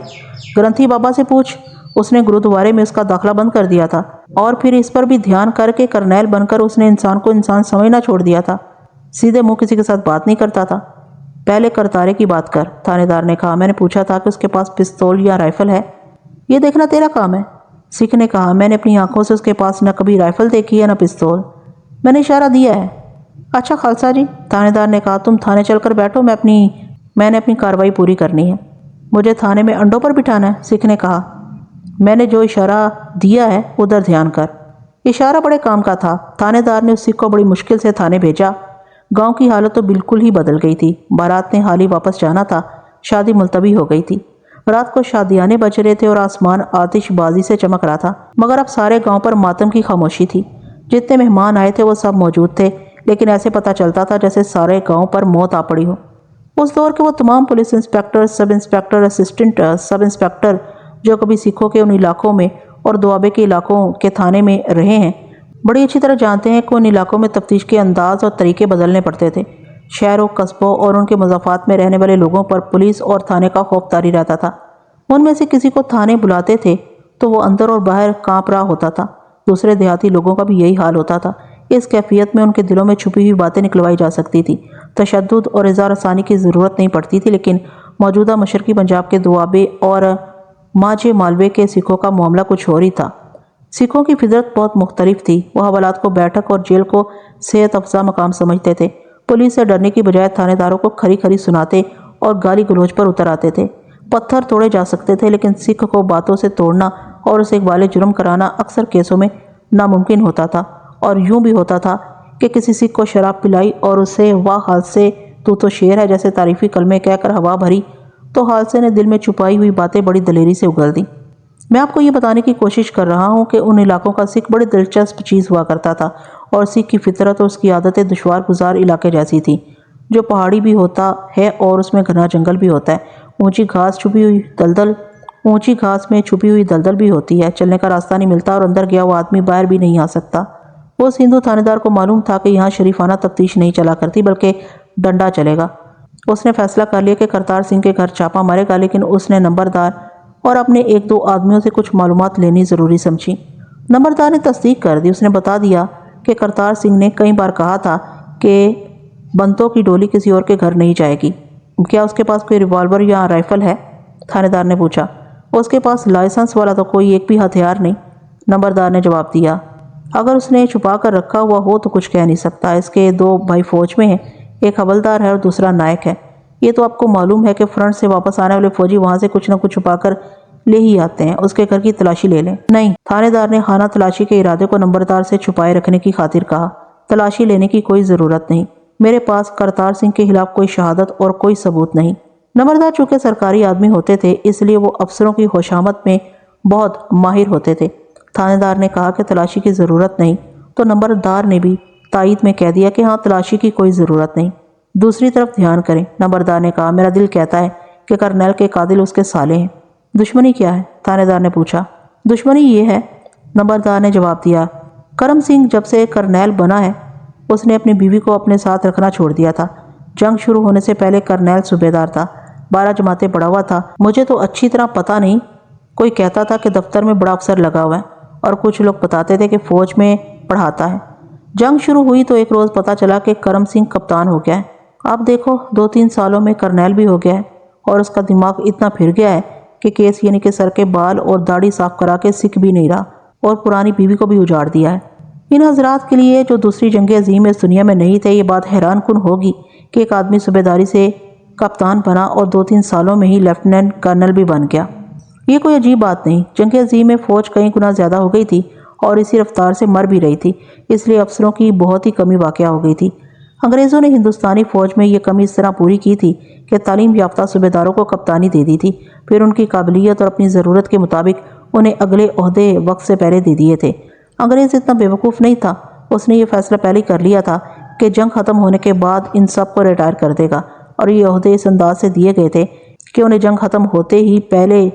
گرنتھی بابا سے پوچھ، اس نے گرودوارے میں اس کا داخلہ بند کر دیا تھا، اور پھر اس پر بھی دھیان کر کے کرنیل بن کر اس نے انسان کو انسان سمجھنا چھوڑ دیا تھا، سیدھے منہ کسی کے ساتھ بات نہیں کرتا تھا۔ پہلے کرتارے کی بات کر، تھانے دار نے کہا۔ میں نے پوچھا تھا کہ اس کے پاس پستول یا رائفل ہے، یہ دیکھنا تیرا کام ہے۔ سکھ نے کہا، میں نے اپنی آنکھوں سے اس کے پاس نہ کبھی رائفل دیکھی ہے نہ پستول، میں نے اشارہ دیا ہے۔ اچھا خالصہ جی، تھانے دار نے کہا، تم تھانے چل کر بیٹھو، میں نے اپنی کارروائی پوری کرنی ہے۔ مجھے تھانے میں انڈوں پر بٹھانا ہے؟ سکھ نے کہا، میں نے جو اشارہ دیا ہے ادھر دھیان کر۔ اشارہ بڑے کام کا تھا۔ تھانے دار نے اس سکھ کو بڑی مشکل سے تھانے بھیجا۔ گاؤں کی حالت تو بالکل ہی بدل گئی تھی۔ بارات نے حال ہی واپس جانا تھا، شادی ملتوی ہو گئی تھی۔ رات کو شادیانے بج رہے تھے اور آسمان آتش بازی سے چمک رہا تھا، مگر اب سارے گاؤں پر ماتم کی خاموشی تھی۔ جتنے مہمان آئے تھے وہ سب موجود تھے، لیکن ایسے پتہ چلتا تھا جیسے سارے گاؤں پر موت آ پڑی ہو۔ اس دور کے وہ تمام پولیس انسپکٹر، سب انسپکٹر، اسسٹنٹ سب انسپکٹر جو کبھی سکھوں کے ان علاقوں میں اور دوابے کے علاقوں کے تھانے میں رہے ہیں، بڑی اچھی طرح جانتے ہیں کہ ان علاقوں میں تفتیش کے انداز اور طریقے بدلنے پڑتے تھے۔ شہروں، قصبوں اور ان کے مضافات میں رہنے والے لوگوں پر پولیس اور تھانے کا خوف طاری رہتا تھا۔ ان میں سے کسی کو تھانے بلاتے تھے تو وہ اندر اور باہر کانپ رہا ہوتا تھا۔ دوسرے دیہاتی لوگوں کا بھی یہی حال ہوتا تھا۔ اس کیفیت میں ان کے دلوں میں چھپی ہوئی باتیں نکلوائی جا سکتی تھی۔ تشدد اور اظہار ثانی کی ضرورت نہیں پڑتی تھی، لیکن موجودہ مشرقی پنجاب کے دوابے اور ماجھے مالوے کے سکھوں کا معاملہ کچھ اور ہی تھا۔ سکھوں کی فطرت بہت مختلف تھی۔ وہ حوالات کو بیٹھک اور جیل کو صحت افزا مقام سمجھتے تھے۔ پولیس سے ڈرنے کی بجائے تھانے داروں کو کھری کھری سناتے اور گالی گلوچ پر اتر آتے تھے۔ پتھر توڑے جا سکتے تھے، لیکن سکھ کو باتوں سے توڑنا اور اسے اقبال جرم کرانا اکثر کیسوں میں ناممکن ہوتا تھا۔ اور یوں بھی ہوتا تھا کہ کسی سکھ کو شراب پلائی اور اسے واہ حال سے تو شیر ہے جیسے تعریفی کلمے کہہ کر ہوا بھری تو حادثے نے دل میں چھپائی ہوئی باتیں بڑی دلیری سے اگل دیں۔ میں آپ کو یہ بتانے کی کوشش کر رہا ہوں کہ ان علاقوں کا سکھ بڑی دلچسپ چیز ہوا کرتا تھا، اور سکھ کی فطرت اور اس کی عادتیں دشوار گزار علاقے جیسی تھی، جو پہاڑی بھی ہوتا ہے اور اس میں گھنا جنگل بھی ہوتا ہے۔ اونچی گھاس میں چھپی ہوئی دلدل بھی ہوتی ہے، چلنے کا راستہ نہیں ملتا اور اندر گیا ہوا آدمی باہر بھی نہیں آ سکتا۔ اس ہندو تھانے دار کو معلوم تھا کہ یہاں شریفانہ تفتیش نہیں چلا کرتی بلکہ ڈنڈا چلے گا۔ اس نے فیصلہ کر لیا کہ کرتار سنگھ کے گھر چھاپا مارے گا، لیکن اس نے نمبردار اور اپنے ایک دو آدمیوں سے کچھ معلومات لینی ضروری سمجھی۔ نمبردار نے تصدیق کر دی۔ اس نے بتا دیا کہ کرتار سنگھ نے کئی بار کہا تھا کہ بنتوں کی ڈولی کسی اور کے گھر نہیں جائے گی۔ کیا اس کے پاس کوئی ریوالور یا رائفل ہے؟ تھانے دار نے پوچھا۔ اس کے پاس لائسنس والا تو کوئی ایک بھی ہتھیار نہیں، نمبردار نے جواب دیا۔ اگر اس نے چھپا کر رکھا ہوا ہو تو کچھ کہہ نہیں سکتا۔ اس کے دو بھائی فوج میں ہیں، ایک حوالدار ہے اور دوسرا نائک ہے۔ یہ تو آپ کو معلوم ہے کہ فرنٹ سے واپس آنے والے فوجی وہاں سے کچھ نہ کچھ چھپا کر لے ہی آتے ہیں۔ اس کے گھر کی تلاشی لے لیں۔ نہیں، تھانے دار نے خانہ تلاشی کے ارادے کو نمبردار سے چھپائے رکھنے کی خاطر کہا۔ تلاشی لینے کی کوئی ضرورت نہیں، میرے پاس کرتار سنگھ کے خلاف کوئی شہادت اور کوئی ثبوت نہیں۔ نمبردار چونکہ سرکاری آدمی ہوتے تھے اس لیے وہ افسروں کی خوشامد میں بہت ماہر ہوتے تھے۔ تھانے دار نے کہا کہ تلاشی کی ضرورت نہیں، تو نمبردار نے بھی تائید میں کہہ دیا کہ ہاں، تلاشی کی کوئی ضرورت نہیں۔ دوسری طرف دھیان کریں، نمبردار نے کہا، میرا دل کہتا ہے کہ کرنیل کے قاتل اس کے سالے ہیں۔ دشمنی کیا ہے؟ تھانے دار نے پوچھا۔ دشمنی یہ ہے، نمبردار نے جواب دیا، کرم سنگھ جب سے کرنیل بنا ہے اس نے اپنی بیوی کو اپنے ساتھ رکھنا چھوڑ دیا تھا۔ جنگ شروع ہونے سے پہلے کرنیل صوبیدار تھا، 12 جماعتیں پڑھا ہوا تھا۔ مجھے تو اچھی طرح پتہ نہیں، کوئی کہتا تھا کہ دفتر میں بڑا افسر لگا ہوا ہے اور کچھ لوگ بتاتے تھے کہ فوج میں پڑھاتا ہے۔ جنگ شروع ہوئی تو ایک روز پتہ چلا کہ کرم سنگھ کپتان ہو گیا ہے۔ آپ دیکھو 2-3 سالوں میں کرنیل بھی ہو گیا ہے اور اس کا دماغ اتنا پھر گیا ہے کہ کیس یعنی کہ سر کے بال اور داڑھی صاف کرا کے سکھ بھی نہیں رہا اور پرانی بیوی کو بھی اجاڑ دیا ہے۔ ان حضرات کے لیے جو دوسری جنگ عظیم اس دنیا میں نہیں تھے یہ بات حیران کن ہوگی کہ ایک آدمی صوبیداری سے کپتان بنا اور 2-3 سالوں میں ہی لیفٹیننٹ کرنل بھی بن گیا۔ یہ کوئی عجیب بات نہیں، جنگ عظیم میں فوج کئی گنا زیادہ ہو گئی تھی اور اسی رفتار سے مر بھی رہی تھی، اس لیے افسروں کی بہت ہی کمی واقع ہو گئی تھی۔ انگریزوں نے ہندوستانی فوج میں یہ کمی اس طرح پوری کی تھی کہ تعلیم یافتہ صوبیداروں کو کپتانی دے دی تھی، پھر ان کی قابلیت اور اپنی ضرورت کے مطابق انہیں اگلے عہدے وقت سے پہلے دے دیے تھے۔ انگریز اتنا بے وقوف نہیں تھا، اس نے یہ فیصلہ پہلے کر لیا تھا کہ جنگ ختم ہونے کے بعد ان سب کو ریٹائر کر دے گا، اور یہ عہدے اس انداز سے دیے گئے تھے کہ انہیں جنگ ختم ہوتے ہی پہلے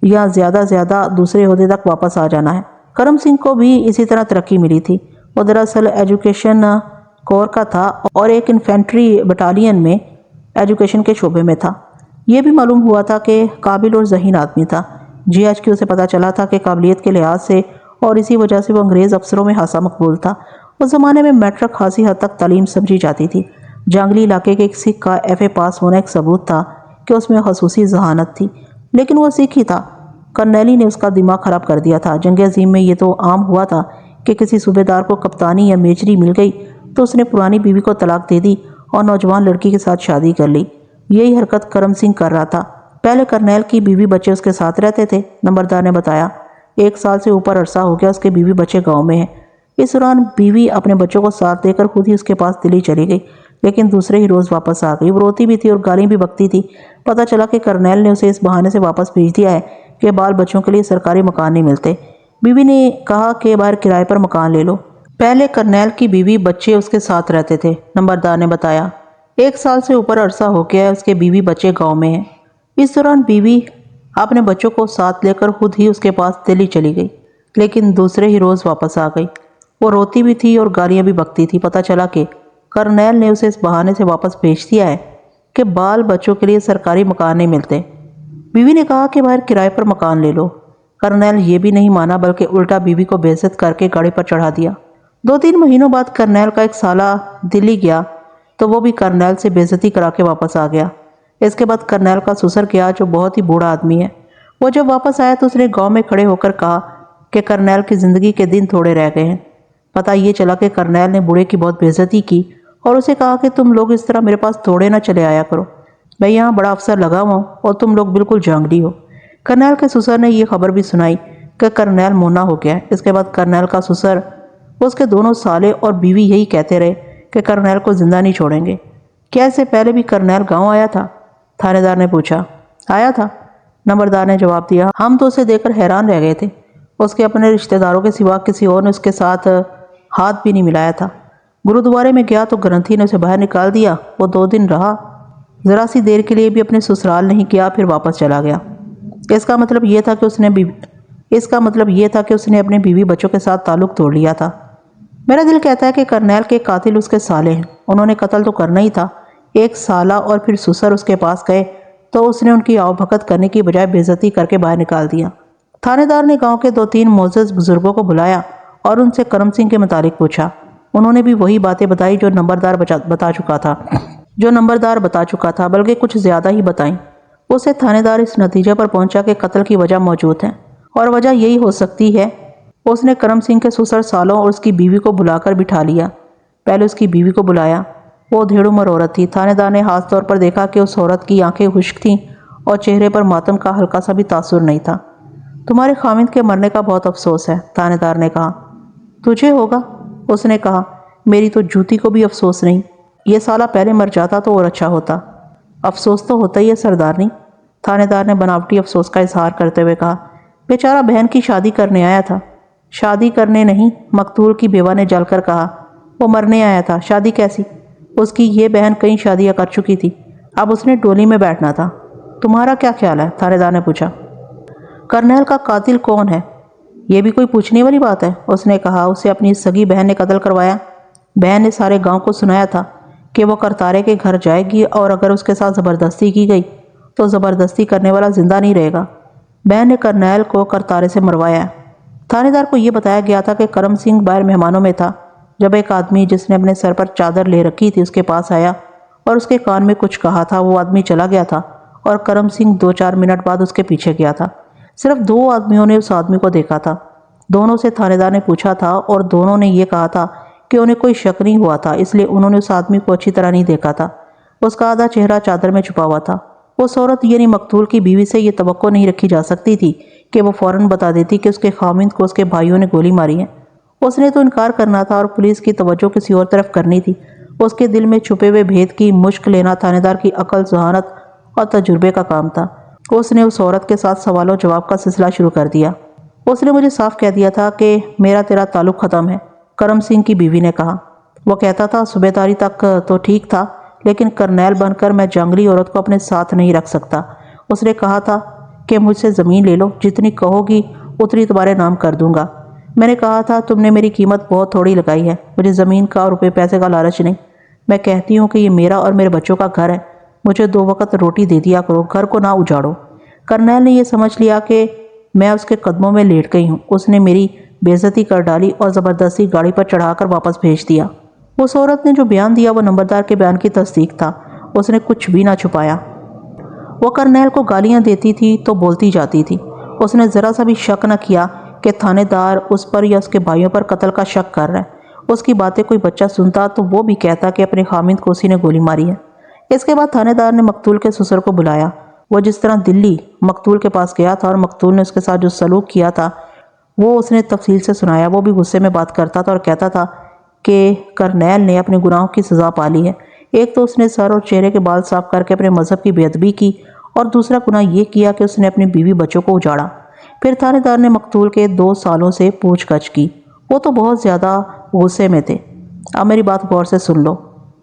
یا زیادہ دوسرے عہدے تک واپس آ جانا ہے۔ کرم سنگھ کو بھی اسی طرح ترقی ملی تھی۔ وہ دراصل ایجوکیشن کور کا تھا اور ایک انفینٹری بٹالین میں ایجوکیشن کے شعبے میں تھا۔ یہ بھی معلوم ہوا تھا کہ قابل اور ذہین آدمی تھا۔ GHQ سے پتہ چلا تھا کہ قابلیت کے لحاظ سے اور اسی وجہ سے وہ انگریز افسروں میں خاصا مقبول تھا۔ اس زمانے میں میٹرک خاصی حد تک تعلیم سمجھی جاتی تھی۔ جنگلی علاقے کے ایک سکھ کا FA پاس ہونا ایک ثبوت تھا کہ اس میں خصوصی ذہانت تھی، لیکن وہ سکھ ہی تھا۔ کرنیلی نے اس کا دماغ خراب کر دیا تھا۔ جنگ عظیم میں یہ تو عام ہوا تھا کہ کسی صوبیدار کو کپتانی یا میجری مل گئی تو اس نے پرانی بیوی کو طلاق دے دی اور نوجوان لڑکی کے ساتھ شادی کر لی۔ یہی حرکت کرم سنگھ کر رہا تھا۔ پہلے کرنیل کی بیوی بچے اس کے ساتھ رہتے تھے، نمبردار نے بتایا۔ 1 سال سے اوپر عرصہ ہو گیا اس کے بیوی بچے گاؤں میں ہیں۔ اس دوران بیوی اپنے بچوں کو ساتھ لے کر خود ہی اس کے پاس دلی چلی گئی، لیکن دوسرے ہی روز واپس آ گئی۔ وہ روتی بھی تھی اور گالی بھی بکتی تھی۔ پتہ چلا کہ کرنیل نے اسے اس بہانے سے واپس بھیج دیا ہے کہ بال بچوں کے لیے سرکاری مکان نہیں ملتے۔ بیوی نے کہا کہ باہر کرائے پر مکان لے لو۔ پہلے کرنیل کی بیوی بچے اس کے ساتھ رہتے تھے، نمبردار نے بتایا۔ 1 سال سے اوپر عرصہ ہو گیا ہے اس کے بیوی بچے گاؤں میں ہیں۔ اس دوران بیوی اپنے بچوں کو ساتھ لے کر خود ہی اس کے پاس دلی چلی گئی، لیکن دوسرے ہی روز واپس آ گئی۔ وہ روتی بھی تھی اور گالیاں بھی بکتی تھی۔ پتہ چلا کہ کرنیل نے اسے اس بہانے سے واپس بھیج دیا ہے کہ بال بچوں کے لیے سرکاری مکان نہیں ملتے۔ بیوی نے کہا کہ باہر کرائے پر مکان لے لو۔ کرنیل یہ بھی نہیں مانا بلکہ الٹا بیوی کو بے عزت کر کے گاڑی پر چڑھا دیا۔ 2-3 مہینوں بعد کرنیل کا ایک سالہ دلی گیا تو وہ بھی کرنیل سے بے عزتی کرا کے واپس آ گیا۔ اس کے بعد کرنیل کا سسر گیا جو بہت ہی بوڑھا آدمی ہے۔ وہ جب واپس آیا تو اس نے گاؤں میں کھڑے ہو کر کہا کہ کرنیل کی زندگی کے دن تھوڑے رہ گئے ہیں۔ پتہ یہ چلا کہ کرنیل نے بوڑھے کی بہت بے عزتی کی اور اسے کہا کہ تم لوگ اس طرح میرے پاس توڑے نہ چلے آیا کرو، میں یہاں بڑا افسر لگا ہوا ہوں اور تم لوگ بالکل جانگلی ہو۔ کرنیل کے سسر نے یہ خبر بھی سنائی کہ کرنیل مونا ہو گیا ہے۔ اس کے بعد کرنیل کا سسر، اس کے دونوں سالے اور بیوی یہی کہتے رہے کہ کرنیل کو زندہ نہیں چھوڑیں گے۔ کیا اس سے پہلے بھی کرنیل گاؤں آیا تھا؟ تھانے دار نے پوچھا۔ آیا تھا، نمبردار نے جواب دیا۔ ہم تو اسے دیکھ کر حیران رہ گئے تھے۔ اس کے اپنے رشتہ داروں کے سوا کسی اور نے اس کے ساتھ ہاتھ بھی نہیں ملایا تھا۔ گرودوارے میں گیا تو گرنتھی نے اسے باہر نکال دیا۔ وہ 2 دن رہا، ذرا سی دیر کے لیے بھی اپنے سسرال نہیں کیا، پھر واپس چلا گیا۔ اس کا مطلب یہ تھا کہ اس نے اپنے بیوی بچوں کے ساتھ تعلق توڑ لیا تھا۔ میرا دل کہتا ہے کہ کرنیل کے قاتل اس کے سالے ہیں۔ انہوں نے قتل تو کرنا ہی تھا۔ ایک سالہ اور پھر سسر اس کے پاس گئے تو اس نے ان کی آؤ بھگت کرنے کی بجائے بے عزتی کر کے باہر نکال دیا۔ تھانے دار نے گاؤں کے 2-3 معزز بزرگوں کو بلایا اور ان سے کرم سنگھ کے متعلق پوچھا۔ انہوں نے بھی وہی باتیں بتائی جو نمبردار بتا چکا تھا، بلکہ کچھ زیادہ ہی بتائیں۔ اسے تھانے دار اس نتیجے پر پہنچا کہ قتل کی وجہ موجود ہے، اور وجہ یہی ہو سکتی ہے۔ اس نے کرم سنگھ کے سسر سالوں اور اس کی بیوی کو بلا کر بٹھا لیا۔ پہلے اس کی بیوی کو بلایا، وہ دھیڑ عمر عورت تھی۔ تھانے دار نے خاص طور پر دیکھا کہ اس عورت کی آنکھیں خشک تھیں اور چہرے پر ماتم کا ہلکا سا بھی تاثر نہیں تھا۔ تمہارے خامند کے مرنے کا بہت افسوس ہے، تھانے دار نے کہا۔ تجھے ہوگا، اس نے کہا، میری تو جوتی کو بھی افسوس نہیں۔ یہ سالہ پہلے مر جاتا تو اور اچھا ہوتا۔ افسوس تو ہوتا ہی ہے سردارنی، تھانے دار نے بناوٹی افسوس کا اظہار کرتے ہوئے کہا۔ بیچارہ بہن کی شادی کرنے آیا تھا۔ شادی کرنے نہیں، مقتول کی بیوہ نے جل کر کہا۔ وہ مرنے آیا تھا، شادی کیسی؟ اس کی یہ بہن کئی شادیاں کر چکی تھی، اب اس نے ڈولی میں بیٹھنا تھا۔ تمہارا کیا خیال ہے؟ تھانے دار نے پوچھا۔ کرنیل کا قاتل کون ہے؟ یہ بھی کوئی پوچھنے والی بات ہے، اس نے کہا۔ اسے اپنی سگی بہن نے قتل کروایا۔ بہن نے سارے گاؤں کو سنایا تھا کہ وہ کرتارے کے گھر جائے گی، اور اگر اس کے ساتھ زبردستی کی گئی تو زبردستی کرنے والا زندہ نہیں رہے گا۔ بہن نے کرنیل کو کرتارے سے مروایا ہے۔ تھانے دار کو یہ بتایا گیا تھا کہ کرم سنگھ باہر مہمانوں میں تھا جب ایک آدمی جس نے اپنے سر پر چادر لے رکھی تھی اس کے پاس آیا اور اس کے کان میں کچھ کہا تھا۔ وہ آدمی چلا گیا تھا اور کرم سنگھ 2-4 منٹ بعد اس کے پیچھے گیا تھا۔ صرف 2 آدمیوں نے اس آدمی کو دیکھا تھا۔ دونوں سے تھانے دار نے پوچھا تھا اور دونوں نے یہ کہا تھا کہ انہیں کوئی شک نہیں ہوا تھا، اس لیے انہوں نے اس آدمی کو اچھی طرح نہیں دیکھا تھا۔ اس کا آدھا چہرہ چادر میں چھپا ہوا تھا۔ اس عورت یعنی مقتول کی بیوی سے یہ توقع نہیں رکھی جا سکتی تھی کہ وہ فوراً بتا دیتی کہ اس کے خاوند کو اس کے بھائیوں نے گولی ماری ہے۔ اس نے تو انکار کرنا تھا اور پولیس کی توجہ کسی اور طرف کرنی تھی۔ اس کے دل میں چھپے ہوئے بھید کی مشق لینا تھانے دار کی عقل، ذہانت اور تجربے کا کام تھا۔ اس نے اس عورت کے ساتھ سوال و جواب کا سلسلہ شروع کر دیا۔ اس نے مجھے صاف کہہ دیا تھا کہ میرا تیرا تعلق ختم ہے، کرم سنگھ کی بیوی نے کہا۔ وہ کہتا تھا صوبیداری تک تو ٹھیک تھا، لیکن کرنیل بن کر میں جنگلی عورت کو اپنے ساتھ نہیں رکھ سکتا۔ اس نے کہا تھا کہ مجھ سے زمین لے لو، جتنی کہو گی اتنی تمہارے نام کر دوں گا۔ میں نے کہا تھا تم نے میری قیمت بہت تھوڑی لگائی ہے، مجھے زمین کا اور روپے پیسے کا لالچ نہیں۔ میں کہتی ہوں کہ یہ میرا اور میرے بچوں کا گھر ہے، مجھے 2 وقت روٹی دے دیا کرو، گھر کو نہ اجاڑو۔ کرنیل نے یہ سمجھ لیا کہ میں اس کے قدموں میں لیٹ گئی ہوں۔ اس نے میری بے عزتی کر ڈالی اور زبردستی گاڑی پر چڑھا کر واپس بھیج دیا۔ اس عورت نے جو بیان دیا وہ نمبردار کے بیان کی تصدیق تھا۔ اس نے کچھ بھی نہ چھپایا۔ وہ کرنیل کو گالیاں دیتی تھی تو بولتی جاتی تھی۔ اس نے ذرا سا بھی شک نہ کیا کہ تھانے دار اس پر یا اس کے بھائیوں پر قتل کا شک کر رہا ہے۔ اس کی باتیں کوئی بچہ سنتا تو وہ بھی کہتا کہ اپنے خامند کو اسی نے گولی ماری ہے۔ اس کے بعد تھانے دار نے مقتول کے سسر کو بلایا۔ وہ جس طرح دلی مقتول کے پاس گیا تھا اور مقتول نے اس کے ساتھ جو سلوک کیا تھا وہ اس نے تفصیل سے سنایا۔ وہ بھی غصے میں بات کرتا تھا اور کہتا تھا کہ کرنیل نے اپنے گناہوں کی سزا پا لی ہے۔ ایک تو اس نے سر اور چہرے کے بال صاف کر کے اپنے مذہب کی بے ادبی کی، اور دوسرا گناہ یہ کیا کہ اس نے اپنی بیوی بچوں کو اجاڑا۔ پھر تھانے دار نے مقتول کے 2 سالوں سے پوچھ گچھ کی۔ وہ تو بہت زیادہ غصے میں تھے۔ اب میری بات غور سے سن لو،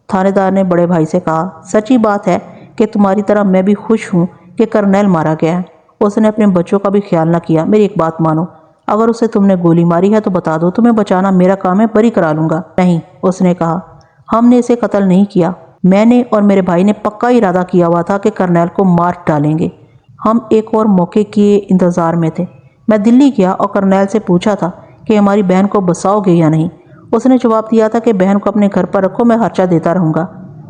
تھانے دار نے بڑے بھائی سے کہا۔ سچی بات ہے کہ تمہاری طرح میں بھی خوش ہوں کہ کرنیل مارا گیا ہے۔ اس نے اپنے بچوں کا بھی خیال نہ کیا۔ میری ایک بات مانو، اگر اسے تم نے گولی ماری ہے تو بتا دو، تمہیں بچانا میرا کام ہے، بری کرا لوں گا۔ نہیں، اس نے کہا، ہم نے اسے قتل نہیں کیا۔ میں نے اور میرے بھائی نے پکا ارادہ کیا ہوا تھا کہ کرنیل کو مار ڈالیں گے۔ ہم ایک اور موقع کے انتظار میں تھے۔ میں دلی گیا اور کرنیل سے پوچھا تھا کہ ہماری بہن کو بساؤ گے یا نہیں۔ اس نے جواب دیا تھا کہ بہن کو اپنے گھر پر رکھو، میں خرچہ دیتا رہوں گا۔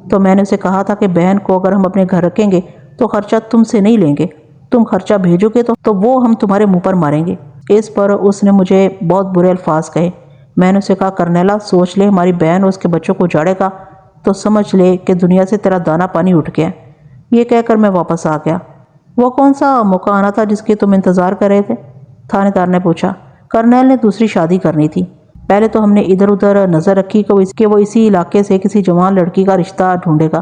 تو میں نے اسے کہا تھا کہ بہن کو اگر ہم اپنے گھر رکھیں گے تو خرچہ تم سے نہیں لیں گے، تم خرچہ بھیجو گے تو وہ ہم تمہارے منہ پر ماریں گے۔ اس پر اس نے مجھے بہت برے الفاظ کہے۔ میں نے اسے کہا، کرنیلا سوچ لے، ہماری بہن اور اس کے بچوں کو اجاڑے گا تو سمجھ لے کہ دنیا سے تیرا دانا پانی اٹھ گیا۔ یہ کہہ کر میں واپس آ گیا۔ وہ کون سا موقع آنا تھا جس کی تم انتظار کر رہے تھے؟ تھانے دار نے پوچھا۔ کرنیل نے دوسری شادی کرنی تھی۔ پہلے تو ہم نے ادھر ادھر نظر رکھی کہ وہ اسی علاقے سے کسی جوان لڑکی کا رشتہ ڈھونڈے گا۔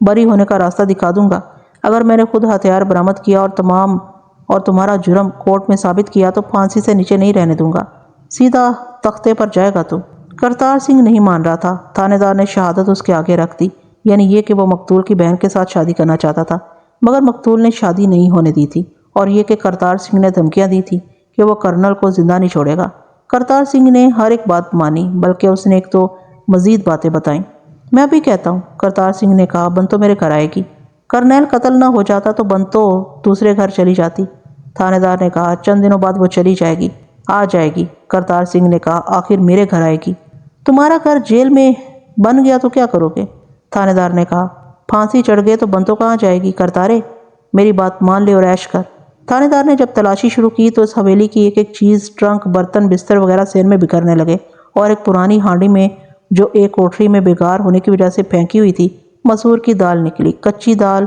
بری ہونے کا راستہ دکھا دوں گا۔ اگر میں نے خود ہتھیار برآمد کیا اور تمہارا جرم کورٹ میں ثابت کیا تو پھانسی سے نیچے نہیں رہنے دوں گا، سیدھا تختے پر جائے گا تو۔ کرتار سنگھ نہیں مان رہا تھا۔ تھانے دار نے شہادت اس کے آگے رکھ دی، یعنی یہ کہ وہ مقتول کی بہن کے ساتھ شادی کرنا چاہتا تھا، مگر مقتول نے شادی نہیں ہونے دی تھی، اور یہ کہ کرتار سنگھ نے دھمکیاں دی تھی کہ وہ کرنل کو زندہ نہیں چھوڑے گا۔ کرتار سنگھ نے ہر ایک بات مانی، بلکہ اس نے ایک تو مزید باتیں بتائیں۔ میں بھی کہتا ہوں، کرتار سنگھ نے کہا، بنتو میرے گھر آئے گی۔ کرنیل قتل نہ ہو جاتا تو بنتو دوسرے گھر چلی جاتی۔ تھانے دار نے کہا، چند دنوں بعد وہ چلی جائے گی، آ جائے گی۔ کرتار سنگھ نے کہا، آخر میرے گھر آئے گی؟ تمہارا گھر جیل میں بن گیا تو کیا کرو گے؟ تھانے دار نے کہا، پھانسی چڑھ گئے تو بنتو کہاں جائے گی؟ کرتارے میری بات مان لے اور عیش کر۔ تھانے دار نے جب تلاشی شروع کی تو اس حویلی کی ایک ایک چیز، ٹرنک، برتن، بستر وغیرہ سین میں بکھرنے لگے، اور ایک پرانی ہانڈی میں جو ایک کوٹری میں بیکار ہونے کی وجہ سے پھینکی ہوئی تھی، مسور کی دال نکلی۔ کچی دال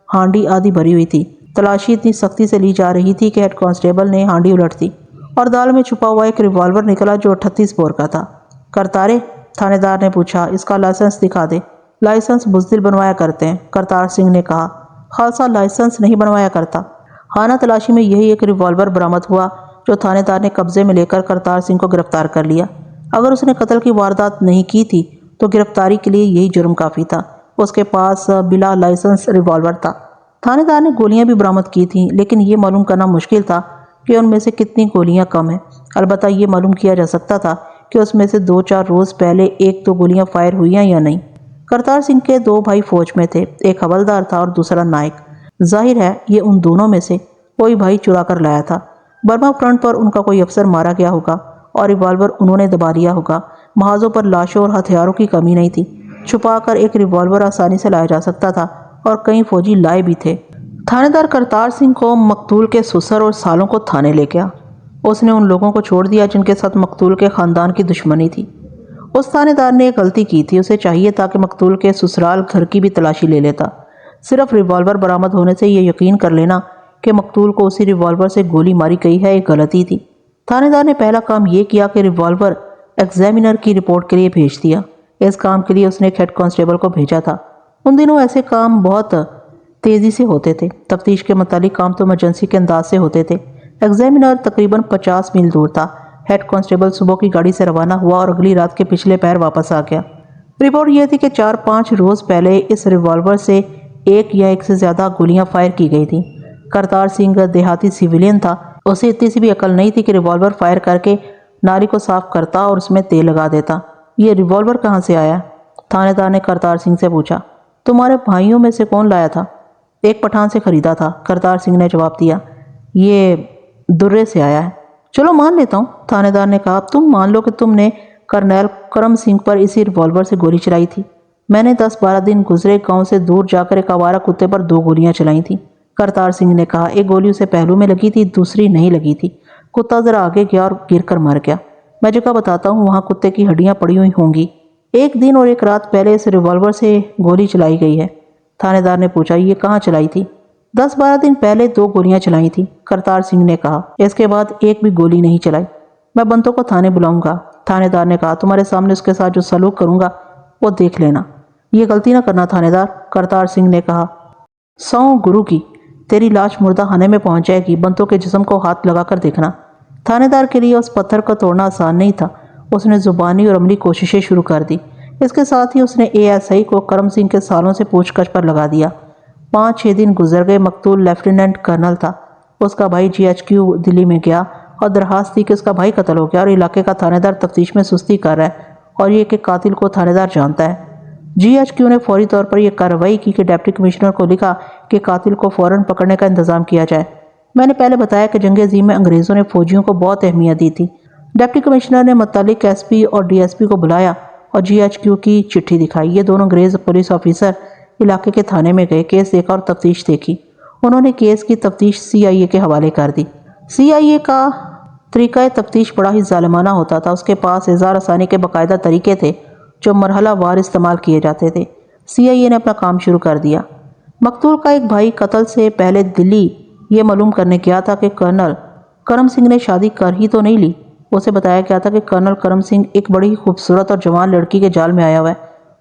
ہانڈی آدھی بھری ہوئی تھی۔ تلاشی اتنی سختی سے لی جا رہی تھی کہ ہیڈ کانسٹیبل نے ہانڈی الٹ دی اور دال میں چھپا ہوا ایک ریوالور نکلا جو 38 بور کا تھا۔ کرتارے، تھانے دار نے پوچھا، اس کا لائسنس دکھا دے۔ لائسنس بزدل بنوایا کرتے ہیں، کرتار سنگھ نے کہا، خالصہ لائسنس نہیں بنوایا کرتا۔ خانہ تلاشی میں یہی ایک ریوالور برآمد ہوا جو تھانے دار نے قبضے میں لے کر کرتار سنگھ کو گرفتار کر لیا۔ اگر اس نے قتل کی واردات نہیں کی تھی تو گرفتاری کے لیے یہی جرم کافی تھا۔ اس کے پاس بلا لائسنس ریوالور تھا۔ تھانے دار نے گولیاں بھی برآمد کی تھیں، لیکن یہ معلوم کرنا مشکل تھا کہ ان میں سے کتنی گولیاں کم ہیں۔ البتہ یہ معلوم کیا جا سکتا تھا کہ اس میں سے 2-4 روز پہلے 1-2 گولیاں فائر ہوئی ہیں یا نہیں۔ کرتار سنگھ کے 2 بھائی فوج میں تھے، ایک حوالدار تھا اور دوسرا نائک۔ ظاہر ہے یہ ان دونوں میں سے کوئی بھائی چرا کر لایا تھا۔ برما فرنٹ پر ان کا کوئی افسر مارا گیا ہوگا اور ریوالور انہوں نے دبا لیا ہوگا۔ محاذوں پر لاشوں اور ہتھیاروں کی کمی نہیں تھی۔ چھپا کر ایک ریوالور آسانی سے لایا جا سکتا تھا، اور کئی فوجی لائے بھی تھے۔ تھانے دار کرتار سنگھ کو مقتول کے سسر اور سالوں کو تھانے لے گیا۔ اس نے ان لوگوں کو چھوڑ دیا جن کے ساتھ مقتول کے خاندان کی دشمنی تھی۔ اس تھانے دار نے ایک غلطی کی تھی، اسے چاہیے تھا کہ مقتول کے سسرال گھر کی بھی تلاشی لے لیتا۔ صرف ریوالور برآمد ہونے سے یہ یقین کر لینا کہ مقتول کو اسی ریوالور سے گولی ماری گئی ہے ایک غلطی تھی۔ تھانے دار نے پہلا کام یہ کیا کہ ریوالور ایگزامینر کی رپورٹ کے لیے بھیج دیا۔ اس کام کے لیے اس نے ایک ہیڈ کانسٹیبل کو بھیجا تھا۔ ان دنوں ایسے کام بہت تیزی سے ہوتے تھے۔ تفتیش کے متعلق کام تو ایمرجنسی کے انداز سے ہوتے تھے۔ ایگزامینر تقریباً 50 میل دور تھا۔ ہیڈ کانسٹیبل صبح کی گاڑی سے روانہ ہوا اور اگلی رات کے پچھلے پہر واپس آ گیا۔ رپورٹ یہ تھی کہ 4-5 روز پہلے اس ریوالور سے ایک یا ایک سے زیادہ گولیاں فائر کی گئی تھیں۔ کرتار سنگھ دیہاتی سیویلین تھا، اسے اتنی سی بھی عقل نہیں تھی کہ ریوالور فائر کر کے نالی کو صاف کرتا اور اس میں تیل لگا دیتا۔ یہ ریوالور کہاں سے آیا؟ تھانے دار نے کرتار سنگھ سے پوچھا۔ تمہارے بھائیوں میں سے کون لایا تھا؟ ایک پٹھان سے خریدا تھا، کرتار سنگھ نے جواب دیا۔ یہ درے سے آیا ہے۔ چلو مان لیتا ہوں، تھانے دار نے کہا۔ اب تم مان لو کہ تم نے کرنیل کرم سنگھ پر اسی ریوالور سے گولی چلائی تھی۔ میں نے 10-12 دن گزرے گاؤں سے دور جا کر ایک آوارہ کتے پر 2 گولیاں چلائی تھیں، کرتار سنگھ نے کہا۔ ایک گولی اسے پہلو میں لگی تھی، دوسری نہیں لگی تھی۔ کتا ذرا آگے گیا اور گر کر مر گیا۔ میں جگہ بتاتا ہوں، وہاں کتے کی ہڈیاں پڑی ہوئی ہوں گی۔ 1 دن اور 1 رات پہلے اس ریوالور سے گولی چلائی گئی ہے۔ تھانے دار نے پوچھا، یہ کہاں چلائی تھی؟ 10-12 دن پہلے 2 گولیاں چلائی تھی، کرتار سنگھ نے کہا۔ اس کے بعد ایک بھی گولی نہیں چلائی۔ میں بنتوں کو تھانے بلاؤں گا، تھانے دار نے کہا۔ تمہارے سامنے اس کے ساتھ جو سلوک کروں گا وہ دیکھ لینا۔ یہ غلطی نہ کرنا تھانے دار، کرتار سنگھ نے کہا۔ سو گرو کی، تیری لاش مردہ خانے میں پہنچ جائے گی، بنتوں کے جسم کو ہاتھ لگا کر دیکھنا۔ تھانے دار کے لیے اس پتھر کو توڑنا آسان نہیں تھا۔ اس نے زبانی اور عملی کوششیں شروع کر دی۔ اس کے ساتھ ہی اس نے ASI کو کرم سنگھ کے سالوں سے پوچھ گچھ پر لگا دیا۔ 5-6 دن گزر گئے۔ مقتول لیفٹیننٹ کرنل تھا۔ اس کا بھائی GHQ دلی میں گیا اور درخواست تھی کہ اس کا بھائی قتل ہو گیا اور علاقے کا تھانے دار تفتیش میں سستی کر رہا ہے، اور یہ کہ قاتل کو تھانے دار جانتا ہے۔ GHQ نے فوری طور پر یہ کارروائی کی کہ ڈپٹی کمشنر کو لکھا کہ قاتل کو فوراً پکڑنے کا انتظام کیا جائے۔ میں نے پہلے بتایا کہ جنگ عظیم میں انگریزوں نے فوجیوں کو بہت اہمیت دی تھی۔ ڈپٹی کمشنر نے متعلق SP اور DSP کو بلایا اور GHQ کی چٹھی دکھائی۔ یہ دونوں انگریز پولیس آفیسر علاقے کے تھانے میں گئے، کیس دیکھا اور تفتیش دیکھی۔ انہوں نے کیس کی تفتیش CIA کے حوالے کر دی۔ CIA کا طریقہ تفتیش بڑا ہی ظالمانہ ہوتا تھا۔ اس کے پاس اظہار ثانی کے باقاعدہ طریقے تھے جو مرحلہ وار استعمال کیے جاتے تھے۔ CIA نے اپنا کام شروع کر دیا۔ مقتول کا ایک بھائی قتل سے پہلے دلی یہ معلوم کرنے گیا تھا کہ کرنل کرم سنگھ نے شادی کر ہی تو نہیں لی۔ اسے بتایا گیا تھا کہ کرنل کرم سنگھ ایک بڑی ہی خوبصورت اور جوان لڑکی کے جال میں آیا ہوا ہے۔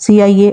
CIA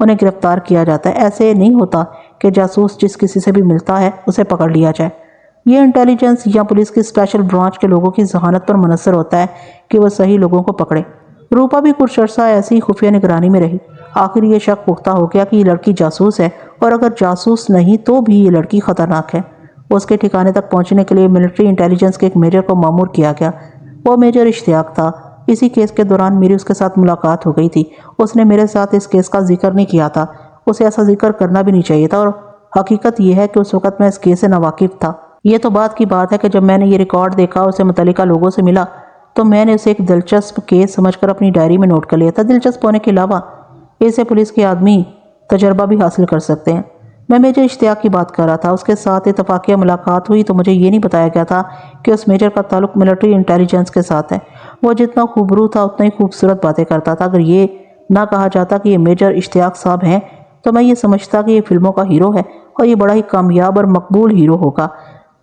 انہیں گرفتار کیا جاتا ہے۔ ایسے نہیں ہوتا کہ جاسوس جس کسی سے بھی ملتا ہے اسے پکڑ لیا جائے۔ یہ انٹیلیجنس یا پولیس کی اسپیشل برانچ کے لوگوں کی ذہانت پر منحصر ہوتا ہے کہ وہ صحیح لوگوں کو پکڑے۔ روپا بھی کچھ عرصہ ایسی خفیہ نگرانی میں رہی۔ آخر یہ شک پختہ ہو گیا کہ یہ لڑکی جاسوس ہے، اور اگر جاسوس نہیں تو بھی یہ لڑکی خطرناک ہے۔ اس کے ٹھکانے تک پہنچنے کے لیے ملٹری انٹیلیجنس کے ایک میجر کو مامور کیا گیا۔ وہ میجر اشتیاق تھا۔ اسی کیس کے دوران میری اس کے ساتھ ملاقات ہو گئی تھی۔ اس نے میرے ساتھ اس کیس کا ذکر نہیں کیا تھا، اسے ایسا ذکر کرنا بھی نہیں چاہیے تھا، اور حقیقت یہ ہے کہ اس وقت میں اس کیس سے ناواقف تھا۔ یہ تو بعد کی بات ہے کہ جب میں نے یہ ریکارڈ دیکھا، اسے متعلقہ لوگوں سے ملا، تو میں نے اسے ایک دلچسپ کیس سمجھ کر اپنی ڈائری میں نوٹ کر لیا تھا۔ دلچسپ ہونے کے علاوہ اسے پولیس کے آدمی تجربہ بھی حاصل کر سکتے ہیں۔ میں میجر اشتیاق کی بات کر رہا تھا۔ اس کے ساتھ اتفاقیہ ملاقات ہوئی تو مجھے یہ نہیں بتایا گیا تھا کہ اس میجر کا تعلق ملٹری انٹیلیجنس کے ساتھ ہے۔ وہ جتنا خوبرو تھا اتنا ہی خوبصورت باتیں کرتا تھا۔ اگر یہ نہ کہا جاتا کہ یہ میجر اشتیاق صاحب ہیں تو میں یہ سمجھتا کہ یہ فلموں کا ہیرو ہے، اور یہ بڑا ہی کامیاب اور مقبول ہیرو ہوگا۔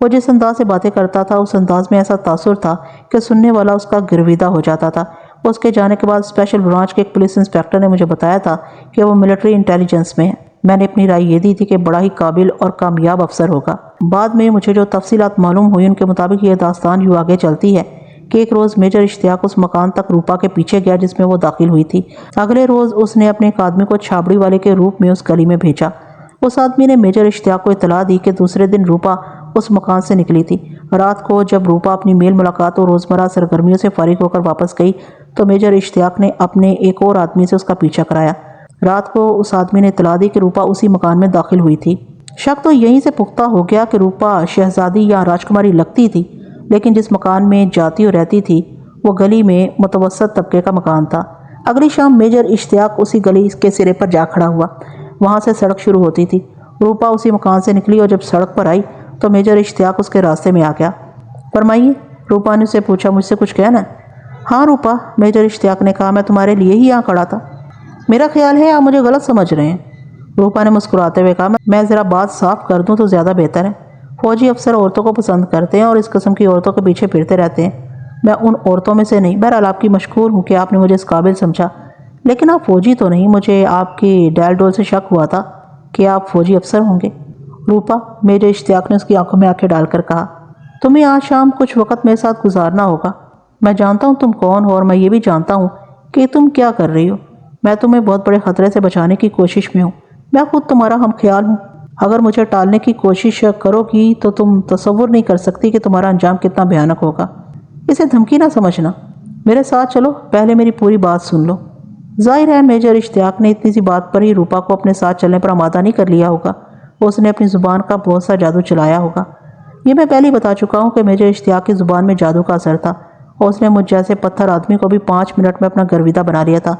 وہ جس انداز سے باتیں کرتا تھا اس انداز میں ایسا تاثر تھا کہ سننے والا اس کا گرویدہ ہو جاتا تھا۔ اس کے جانے کے بعد اسپیشل برانچ کے ایک پولیس انسپیکٹر نے مجھے بتایا تھا کہ وہ ملٹری انٹیلیجنس میں ہے۔ میں نے اپنی رائے یہ دی تھی کہ بڑا ہی قابل اور کامیاب افسر ہوگا۔ بعد میں مجھے جو تفصیلات معلوم ہوئی ان کے مطابق یہ داستان یوں آگے چلتی ہے کہ ایک روز میجر اشتیاق اس مکان تک روپا کے پیچھے گیا جس میں وہ داخل ہوئی تھی۔ اگلے روز اس نے اپنے ایک آدمی کو چھابڑی والے کے روپ میں اس گلی میں بھیجا۔ اس آدمی نے میجر اشتیاق کو اطلاع دی کہ دوسرے دن روپا اس مکان سے نکلی تھی۔ رات کو جب روپا اپنی میل ملاقات اور روزمرہ سرگرمیوں سے فارغ ہو کر واپس گئی تو میجر اشتیاق نے اپنے ایک اور آدمی سے اس کا پیچھا کرایا۔ رات کو اس آدمی نے اطلاع دی کہ روپا اسی مکان میں داخل ہوئی تھی۔ شک تو یہیں سے پختہ ہو گیا کہ روپا شہزادی یا راجکماری لگتی تھی، لیکن جس مکان میں جاتی اور رہتی تھی وہ گلی میں متوسط طبقے کا مکان تھا۔ اگلی شام میجر اشتیاق اسی گلی کے سرے پر جا کھڑا ہوا۔ وہاں سے سڑک شروع ہوتی تھی۔ روپا اسی مکان سے نکلی اور جب سڑک پر آئی تو میجر اشتیاق اس کے راستے میں آ گیا۔ فرمائیے، روپا نے اسے پوچھا، مجھ سے کچھ کہنا ہے؟ ہاں روپا، میجر اشتیاق نے کہا، میں تمہارے لیے ہی یہاں کھڑا تھا۔ میرا خیال ہے آپ مجھے غلط سمجھ رہے ہیں۔ روپا نے مسکراتے ہوئے کہا، میں ذرا بات صاف کر دوں تو زیادہ بہتر ہے۔ فوجی افسر عورتوں کو پسند کرتے ہیں اور اس قسم کی عورتوں کے پیچھے پھرتے رہتے ہیں۔ میں ان عورتوں میں سے نہیں۔ بہرحال آپ کی مشکور ہوں کہ آپ نے مجھے اس قابل سمجھا، لیکن آپ فوجی تو نہیں۔ مجھے آپ کی ڈیل ڈول سے شک ہوا تھا کہ آپ فوجی افسر ہوں گے۔ روپا، میجر اشتیاق نے اس کی آنکھوں میں آنکھیں ڈال کر کہا، تمہیں آج شام کچھ وقت میرے ساتھ گزارنا ہوگا۔ میں جانتا ہوں تم کون ہو، اور میں یہ بھی جانتا ہوں کہ تم کیا کر رہی ہو۔ میں تمہیں بہت بڑے خطرے سے بچانے کی کوشش میں ہوں۔ میں خود تمہارا ہم خیال ہوں۔ اگر مجھے ٹالنے کی کوشش کرو گی تو تم تصور نہیں کر سکتی کہ تمہارا انجام کتنا بھیانک ہوگا۔ اسے دھمکی نہ سمجھنا۔ میرے ساتھ چلو، پہلے میری پوری بات سن لو۔ ظاہر ہے میجر اشتیاق نے اتنی سی بات پر ہی روپا کو اپنے ساتھ چلنے پر آمادہ نہیں کر لیا ہوگا۔ اس نے اپنی زبان کا بہت سا جادو چلایا ہوگا۔ یہ میں پہلے بتا چکا ہوں کہ میجر اشتیاق کی زبان میں جادو کا اثر تھا، اور اس نے مجھ جیسے پتھر آدمی کو بھی 5 منٹ میں اپنا گرویدہ بنا لیا تھا۔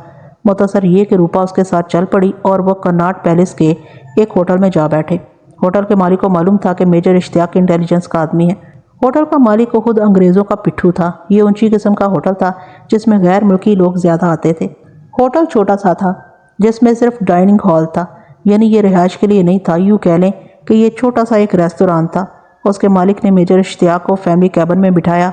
مختصر یہ کہ روپا اس کے ساتھ چل پڑی اور وہ کناٹ پیلس کے ایک ہوٹل میں جا بیٹھے۔ ہوٹل کے مالک کو معلوم تھا کہ میجر اشتیاق انٹیلیجنس کا آدمی ہے۔ ہوٹل کا مالک خود انگریزوں کا پٹھو تھا۔ یہ اونچی قسم کا ہوٹل تھا جس میں غیر ملکی لوگ زیادہ آتے تھے۔ ہوٹل چھوٹا سا تھا جس میں صرف ڈائننگ ہال تھا، یعنی یہ رہائش کے لیے نہیں تھا۔ یوں کہہ لیں کہ یہ چھوٹا سا ایک ریستوران تھا۔ اس کے مالک نے میجر اشتیاق کو فیملی کیبن میں بٹھایا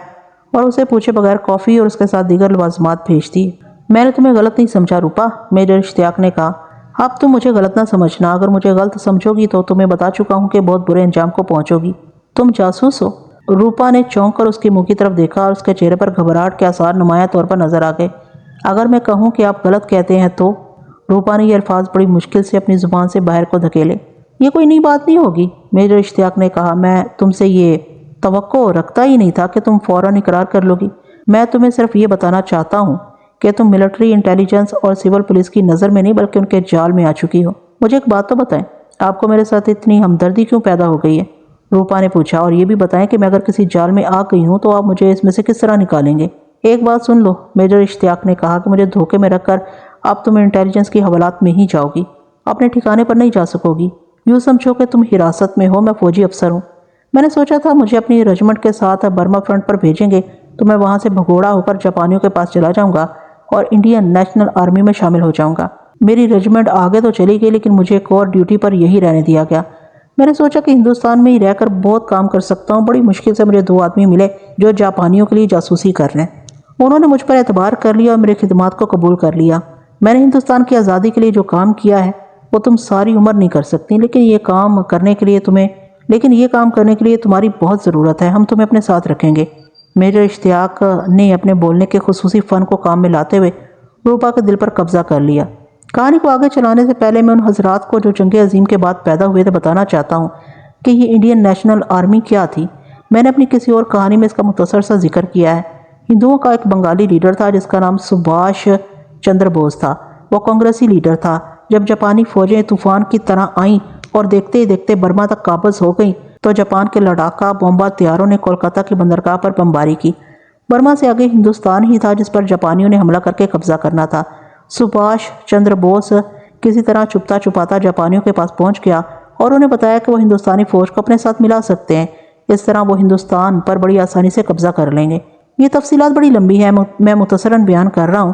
اور اسے پوچھے بغیر کافی اور اس کے ساتھ دیگر لوازمات بھیج دی۔ میں نے تمہیں غلط نہیں سمجھا روپا، میجر اشتیاق نے کہا۔ اب تم مجھے غلط نہ سمجھنا۔ اگر مجھے غلط سمجھو گی تو تمہیں بتا چکا ہوں کہ بہت برے انجام کو پہنچو گی۔ تم جاسوس ہو۔ روپا نے چونک کر اس کے منہ کی طرف دیکھا اور اس کے چہرے پر گھبراہٹ کے آثار نمایاں طور پر نظر آ گئے۔ اگر میں کہوں کہ آپ غلط کہتے ہیں تو؟ روپا نے یہ الفاظ بڑی مشکل سے اپنی زبان سے باہر کو دھکیلے۔ یہ کوئی نئی بات نہیں ہوگی، میجر اشتیاق نے کہا۔ میں تم سے یہ توقع رکھتا ہی نہیں تھا کہ تم فوراً اقرار کر لو گی۔ میں تمہیں صرف یہ بتانا چاہتا ہوں کہ تم ملٹری انٹیلیجنس اور سول پولیس کی نظر میں نہیں بلکہ ان کے جال میں آ چکی ہو۔ مجھے ایک بات تو بتائیں، آپ کو میرے ساتھ اتنی ہمدردی کیوں پیدا ہو گئی ہے؟ روپا نے پوچھا، اور یہ بھی بتائیں کہ میں اگر کسی جال میں آ گئی ہوں تو آپ مجھے اس میں سے کس طرح نکالیں گے؟ ایک بات سن لو، میجر اشتیاق نے کہا، کہ مجھے دھوکے میں رکھ کر اب تم انٹیلیجنس کی حوالات میں ہی جاؤ گی، اپنے ٹھکانے پر نہیں جا سکو گی۔ یوں سمجھو کہ تم حراست میں ہو، میں فوجی افسر ہوں۔ میں نے سوچا تھا مجھے اپنی رجمنٹ کے ساتھ برما فرنٹ پر بھیجیں گے تو میں وہاں سے بھگوڑا ہو کر جاپانیوں کے پاس چلا جاؤں گا اور انڈین نیشنل آرمی میں شامل ہو جاؤں گا۔ میری رجمنٹ آگے تو چلی گئی لیکن مجھے ایک اور ڈیوٹی پر یہی رہنے دیا گیا۔ میں نے سوچا کہ ہندوستان میں ہی رہ کر بہت کام کر سکتا ہوں۔ بڑی مشکل سے مجھے 2 آدمی ملے جو جاپانیوں کے لیے جاسوسی کر رہے ہیں۔ انہوں نے مجھ پر اعتبار کر لیا اور میری خدمات کو قبول کر لیا۔ میں نے ہندوستان کی آزادی کے لیے جو کام کیا ہے وہ تم ساری عمر نہیں کر سکتی، لیکن یہ کام کرنے کے لیے تمہاری بہت ضرورت ہے، ہم تمہیں اپنے ساتھ رکھیں گے۔ میجر اشتیاق نے اپنے بولنے کے خصوصی فن کو کام میں لاتے ہوئے روپا کے دل پر قبضہ کر لیا۔ کہانی کو آگے چلانے سے پہلے میں ان حضرات کو جو جنگ عظیم کے بعد پیدا ہوئے تھے بتانا چاہتا ہوں کہ یہ انڈین نیشنل آرمی کیا تھی۔ میں نے اپنی کسی اور کہانی میں اس کا مختصر سا ذکر کیا ہے۔ ہندوؤں کا ایک بنگالی لیڈر تھا جس کا نام سبھاش چندر بوس تھا۔ وہ کانگریسی لیڈر تھا۔ جب جاپانی فوجیں طوفان کی طرح آئیں اور دیکھتے ہی دیکھتے برما تک قابض ہو گئیں تو جاپان کے لڑاکا بمبا طیاروں نے کولکاتہ کی بندرگاہ پر بمباری کی۔ برما سے آگے ہندوستان ہی تھا جس پر جاپانیوں نے حملہ کر کے قبضہ کرنا تھا۔ سبھاش چندر بوس کسی طرح چھپتا چھپاتا جاپانیوں کے پاس پہنچ گیا اور انہیں بتایا کہ وہ ہندوستانی فوج کو اپنے ساتھ ملا سکتے ہیں، اس طرح وہ ہندوستان پر بڑی آسانی سے قبضہ کر لیں گے۔ یہ تفصیلات بڑی لمبی ہیں، میں مختصراً بیان کر رہا ہوں۔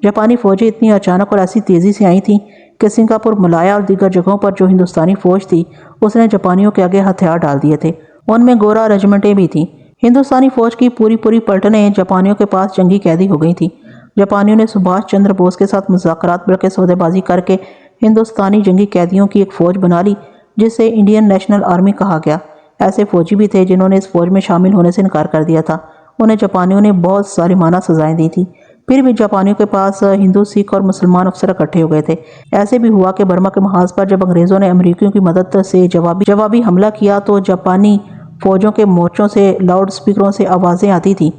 جاپانی فوجیں اتنی اچانک اور ایسی تیزی سے آئی تھیں کہ سنگاپور، ملایا اور دیگر جگہوں پر جو ہندوستانی فوج تھی اس نے جاپانیوں کے آگے ہتھیار ڈال دیے تھے۔ ان میں گورا رجمنٹیں بھی تھیں۔ ہندوستانی فوج کی پوری پلٹنیں جاپانیوں کے پاس جنگی قیدی ہو گئی تھیں۔ جاپانیوں نے سبھاش چندر بوس کے ساتھ مذاکرات بلکہ سودے بازی کر کے ہندوستانی جنگی قیدیوں کی ایک فوج بنا لی جسے انڈین نیشنل آرمی کہا گیا۔ ایسے فوجی بھی تھے جنہوں نے اس فوج میں شامل ہونے سے انکار کر دیا تھا۔ انہیں جاپانیوں نے بہت ظالمانہ سزائیں دی تھی۔ پھر بھی جاپانیوں کے پاس ہندو، سکھ اور مسلمان افسر اکٹھے ہو گئے تھے۔ ایسے بھی ہوا کہ برما کے محاذ پر جب انگریزوں نے امریکیوں کی مدد سے جوابی حملہ کیا تو جاپانی فوجوں کے مورچوں سے لاؤڈ سپیکروں سے آوازیں آتی تھیں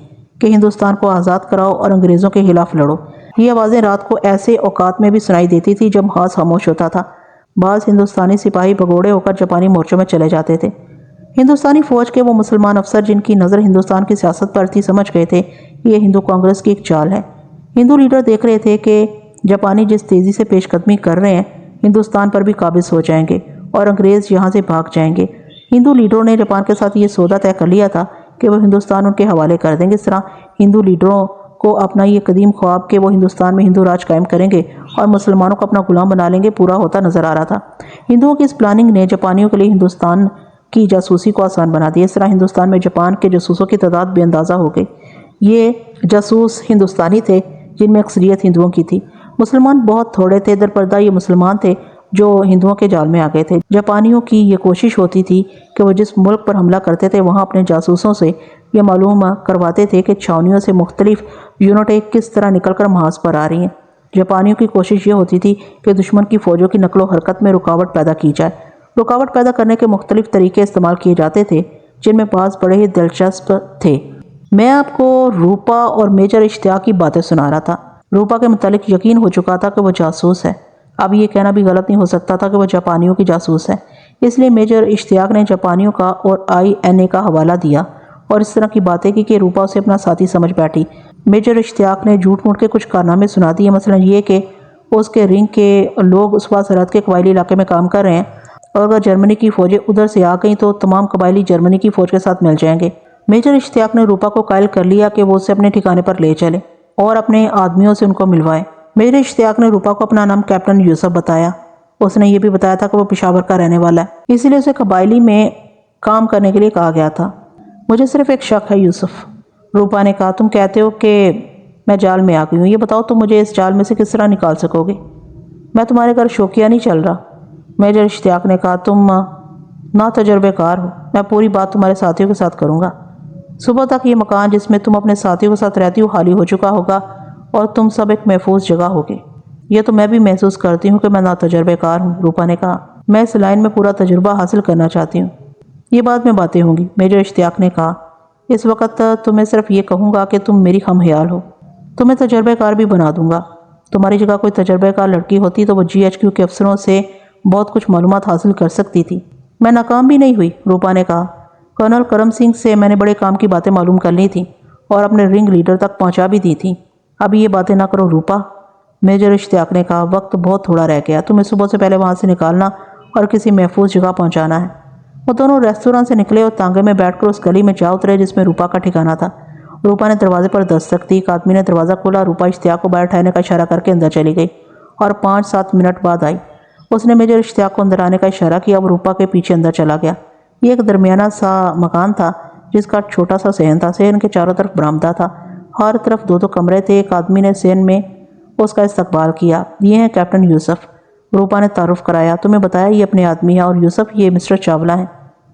کہ ہندوستان کو آزاد کراؤ اور انگریزوں کے خلاف لڑو۔ یہ آوازیں رات کو ایسے اوقات میں بھی سنائی دیتی تھی جب محاذ خاموش ہوتا تھا۔ بعض ہندوستانی سپاہی بھگوڑے ہو کر جاپانی مورچوں میں چلے جاتے تھے۔ ہندوستانی فوج کے وہ مسلمان افسر جن کی نظر ہندوستان کی سیاست پر تھی سمجھ گئے تھے یہ ہندو کانگریس کی ایک چال ہے۔ ہندو لیڈر دیکھ رہے تھے کہ جاپانی جس تیزی سے پیش قدمی کر رہے ہیں ہندوستان پر بھی قابض ہو جائیں گے اور انگریز یہاں سے بھاگ جائیں گے۔ ہندو لیڈروں نے جاپان کے ساتھ یہ سودا طے کر لیا تھا کہ وہ ہندوستان ان کے حوالے کر دیں گے۔ اس طرح ہندو لیڈروں کو اپنا یہ قدیم خواب کہ وہ ہندوستان میں ہندو راج قائم کریں گے اور مسلمانوں کو اپنا غلام بنا لیں گے پورا ہوتا نظر آ رہا تھا۔ ہندوؤں کی اس پلاننگ نے جاپانیوں کے لیے ہندوستان کی جاسوسی کو آسان بنا دیا۔ اس طرح ہندوستان میں جاپان کے جاسوسوں کی تعداد بے اندازہ ہو گئی۔ یہ جاسوس ہندوستانی تھے جن میں اکثریت ہندوؤں کی تھی۔ مسلمان بہت تھوڑے تھے۔ درپردہ یہ مسلمان تھے جو ہندوؤں کے جال میں آ گئے تھے۔ جاپانیوں کی یہ کوشش ہوتی تھی کہ وہ جس ملک پر حملہ کرتے تھے وہاں اپنے جاسوسوں سے یہ معلوم کرواتے تھے کہ چھاؤنیوں سے مختلف یونٹیں کس طرح نکل کر محاذ پر آ رہی ہیں۔ جاپانیوں کی کوشش یہ ہوتی تھی کہ دشمن کی فوجوں کی نقل و حرکت میں رکاوٹ پیدا کی جائے۔ رکاوٹ پیدا کرنے کے مختلف طریقے استعمال کیے جاتے تھے جن میں بعض بڑے ہی دلچسپ تھے۔ میں آپ کو روپا اور میجر اشتیاق کی باتیں سنا رہا تھا۔ روپا کے متعلق یقین ہو چکا تھا کہ وہ جاسوس ہے۔ اب یہ کہنا بھی غلط نہیں ہو سکتا تھا کہ وہ جاپانیوں کی جاسوس ہے۔ اس لیے میجر اشتیاق نے جاپانیوں کا اور INA کا حوالہ دیا اور اس طرح کی باتیں کی کہ روپا اسے اپنا ساتھی سمجھ بیٹھی۔ میجر اشتیاق نے جھوٹ موٹ کے کچھ کارنامے سنا دیے، مثلا یہ کہ اس کے رنگ کے لوگ اس بات سرحد کے قبائلی علاقے میں کام کر رہے ہیں اور اگر جرمنی کی فوجیں ادھر سے آ گئیں تو تمام قبائلی جرمنی کی فوج کے ساتھ مل جائیں گے۔ میجر اشتیاق نے روپا کو قائل کر لیا کہ وہ اسے اپنے ٹھکانے پر لے چلے اور اپنے آدمیوں سے ان کو ملوائے۔ میجر اشتیاق نے روپا کو اپنا نام کیپٹن یوسف بتایا۔ اس نے یہ بھی بتایا تھا کہ وہ پشاور کا رہنے والا ہے، اسی لیے اسے قبائلی میں کام کرنے کے لیے کہا گیا تھا۔ مجھے صرف ایک شک ہے یوسف، روپا نے کہا۔ تم کہتے ہو کہ میں جال میں آ گئی ہوں، یہ بتاؤ تم مجھے اس جال میں سے کس طرح نکال سکو گے؟ میں تمہارے گھر شوقیہ نہیں چل رہا، میجر اشتیاق نے کہا۔ تم نا تجربے کار ہو، میں پوری بات تمہارے ساتھیوں کے ساتھ کروں گا۔ صبح تک یہ مکان جس میں تم اپنے ساتھیوں کے ساتھ رہتی ہو خالی ہو چکا ہوگا اور تم سب ایک محفوظ جگہ ہوگے۔ یہ تو میں بھی محسوس کرتی ہوں کہ میں نا تجربے کار ہوں، روپا نے کہا۔ میں اس لائن میں پورا تجربہ حاصل کرنا چاہتی ہوں۔ یہ بعد میں باتیں ہوں گی، میجر اشتیاق نے کہا۔ اس وقت تمہیں صرف یہ کہوں گا کہ تم میری ہم خیال ہو۔ تمہیں تجربے کار بھی بنا دوں گا۔ تمہاری جگہ کوئی تجربے کار لڑکی ہوتی تو وہ GHQ کے افسروں سے بہت کچھ معلومات حاصل کر سکتی تھی۔ میں ناکام بھی نہیں ہوئی، روپا نے کہا۔ کرنل کرم سنگھ سے میں نے بڑے کام کی باتیں معلوم کر لی تھیں اور اپنے رنگ لیڈر تک پہنچا بھی دی تھی۔ اب یہ باتیں نہ کرو روپا، میجر اشتیاق نے کہا۔ وقت بہت تھوڑا رہ گیا، تمہیں صبح سے پہلے وہاں سے نکالنا اور کسی محفوظ جگہ پہنچانا ہے۔ وہ دونوں ریستوراں سے نکلے اور تانگے میں بیٹھ کر اس گلی میں جا اترے جس میں روپا کا ٹھکانہ تھا۔ روپا نے دروازے پر دستک دی، ایک آدمی نے دروازہ کھولا۔ روپا اشتیاق کو باہر ٹھہرنے کا اشارہ کر کے اندر چلی گئی اور 5-7 منٹ بعد آئی۔ اس نے میجر اشتیاق کو اندر آنے کا اشارہ کیا، وہ روپا کے پیچھے اندر چلا گیا۔ یہ ایک درمیانہ سا مکان تھا جس کا چھوٹا سا صحن تھا۔ صحن کے چاروں طرف برآمدہ تھا، ہر طرف 2-2 کمرے تھے۔ ایک آدمی نے صحن میں اس کا استقبال کیا۔ یہ ہیں کیپٹن یوسف۔ روپا نے تعارف کرایا۔ تمہیں بتایا یہ اپنے آدمی ہے، اور یوسف یہ مسٹر چاولہ ہیں،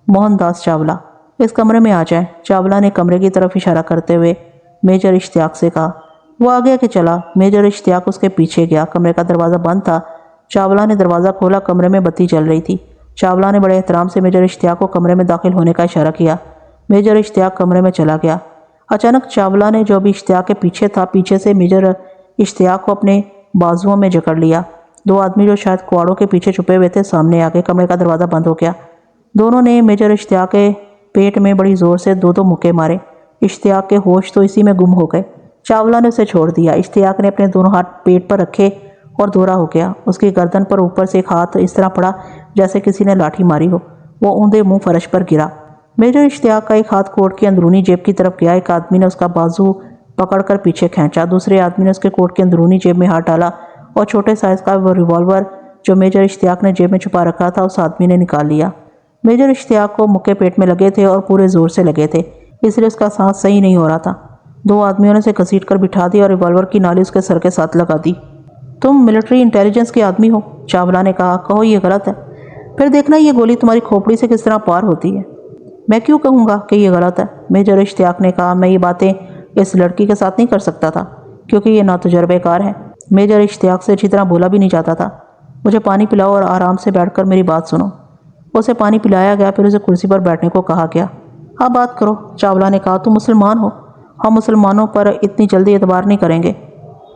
موہن داس چاولہ۔ اس کمرے میں آ جائیں۔ چاولہ نے کمرے کی طرف اشارہ کرتے ہوئے میجر اشتیاق سے کہا۔ وہ آگے کے چلا۔ میجر اشتیاق اس کے پیچھے گیا۔ کمرے کا دروازہ بند تھا۔ چاولہ نے دروازہ کھولا۔ کمرے میں بتی جل رہی تھی۔ چاولہ نے بڑے احترام سے میجر اشتیاق کو کمرے میں داخل ہونے کا اشارہ کیا۔ میجر اشتیاق کمرے میں چلا گیا۔ اچانک چاولہ نے، جو ابھی اشتیاق کے پیچھے تھا، پیچھے سے میجر اشتیاق کو اپنے بازوؤں میں جکڑ لیا۔ دو آدمی جو شاید کواڑوں کے پیچھے چھپے ہوئے تھے سامنے آ گئے۔ کمرے کا دروازہ بند ہو گیا۔ دونوں نے میجر اشتیاق کے پیٹ میں بڑی زور سے دو مکے مارے۔ اشتیاق کے ہوش تو اسی میں گم ہو گئے۔ چاولہ نے اسے چھوڑ دیا۔ اشتیاق نے اپنے دونوں ہاتھ پیٹ پر رکھے اور دورہ ہو گیا۔ اس کی گردن پر اوپر سے ایک ہاتھ اس طرح پڑا جیسے کسی نے لاٹھی ماری ہو۔ وہ اوندے منہ فرش پر گرا۔ میجر اشتیاق کا ایک ہاتھ کوٹ کی اندرونی جیب کی طرف گیا۔ ایک آدمی نے اس کا بازو پکڑ کر پیچھے کھینچا۔ دوسرے آدمی نے اس کے کوٹ کی اندرونی جیب میں ہاتھ ڈالا اور چھوٹے سائز کا وہ ریوالور جو میجر اشتیاق نے جیب میں چھپا رکھا تھا اس آدمی نے نکال لیا۔ میجر اشتیاق کو مکے پیٹ میں لگے تھے اور پورے زور سے لگے تھے، اس لیے اس کا سانس صحیح نہیں ہو رہا تھا۔ دو آدمیوں نے اسے گھسیٹ کر بٹھا دیا اور ریوالور کی نالی اس کے سر کے ساتھ لگا دی۔ تم ملٹری انٹیلیجنس کے آدمی ہو، چاولہ نے کہا۔ کہو یہ غلط ہے، پھر دیکھنا یہ گولی تمہاری کھوپڑی سے کس طرح پار ہوتی ہے۔ میں کیوں کہوں گا کہ یہ غلط ہے؟ میجر اشتیاق نے کہا۔ میں یہ باتیں اس لڑکی کے ساتھ نہیں کر سکتا تھا کیونکہ یہ ناتجربہ کار ہے۔ میجر اشتیاق سے اچھی طرح بولا بھی نہیں جاتا تھا۔ مجھے پانی پلاؤ اور آرام سے بیٹھ کر میری بات سنو۔ اسے پانی پلایا گیا، پھر اسے کرسی پر بیٹھنے کو کہا گیا۔ اب بات کرو، چاولہ نے کہا۔ تم مسلمان ہو، ہم مسلمانوں پر اتنی جلدی اعتبار نہیں کریں گے۔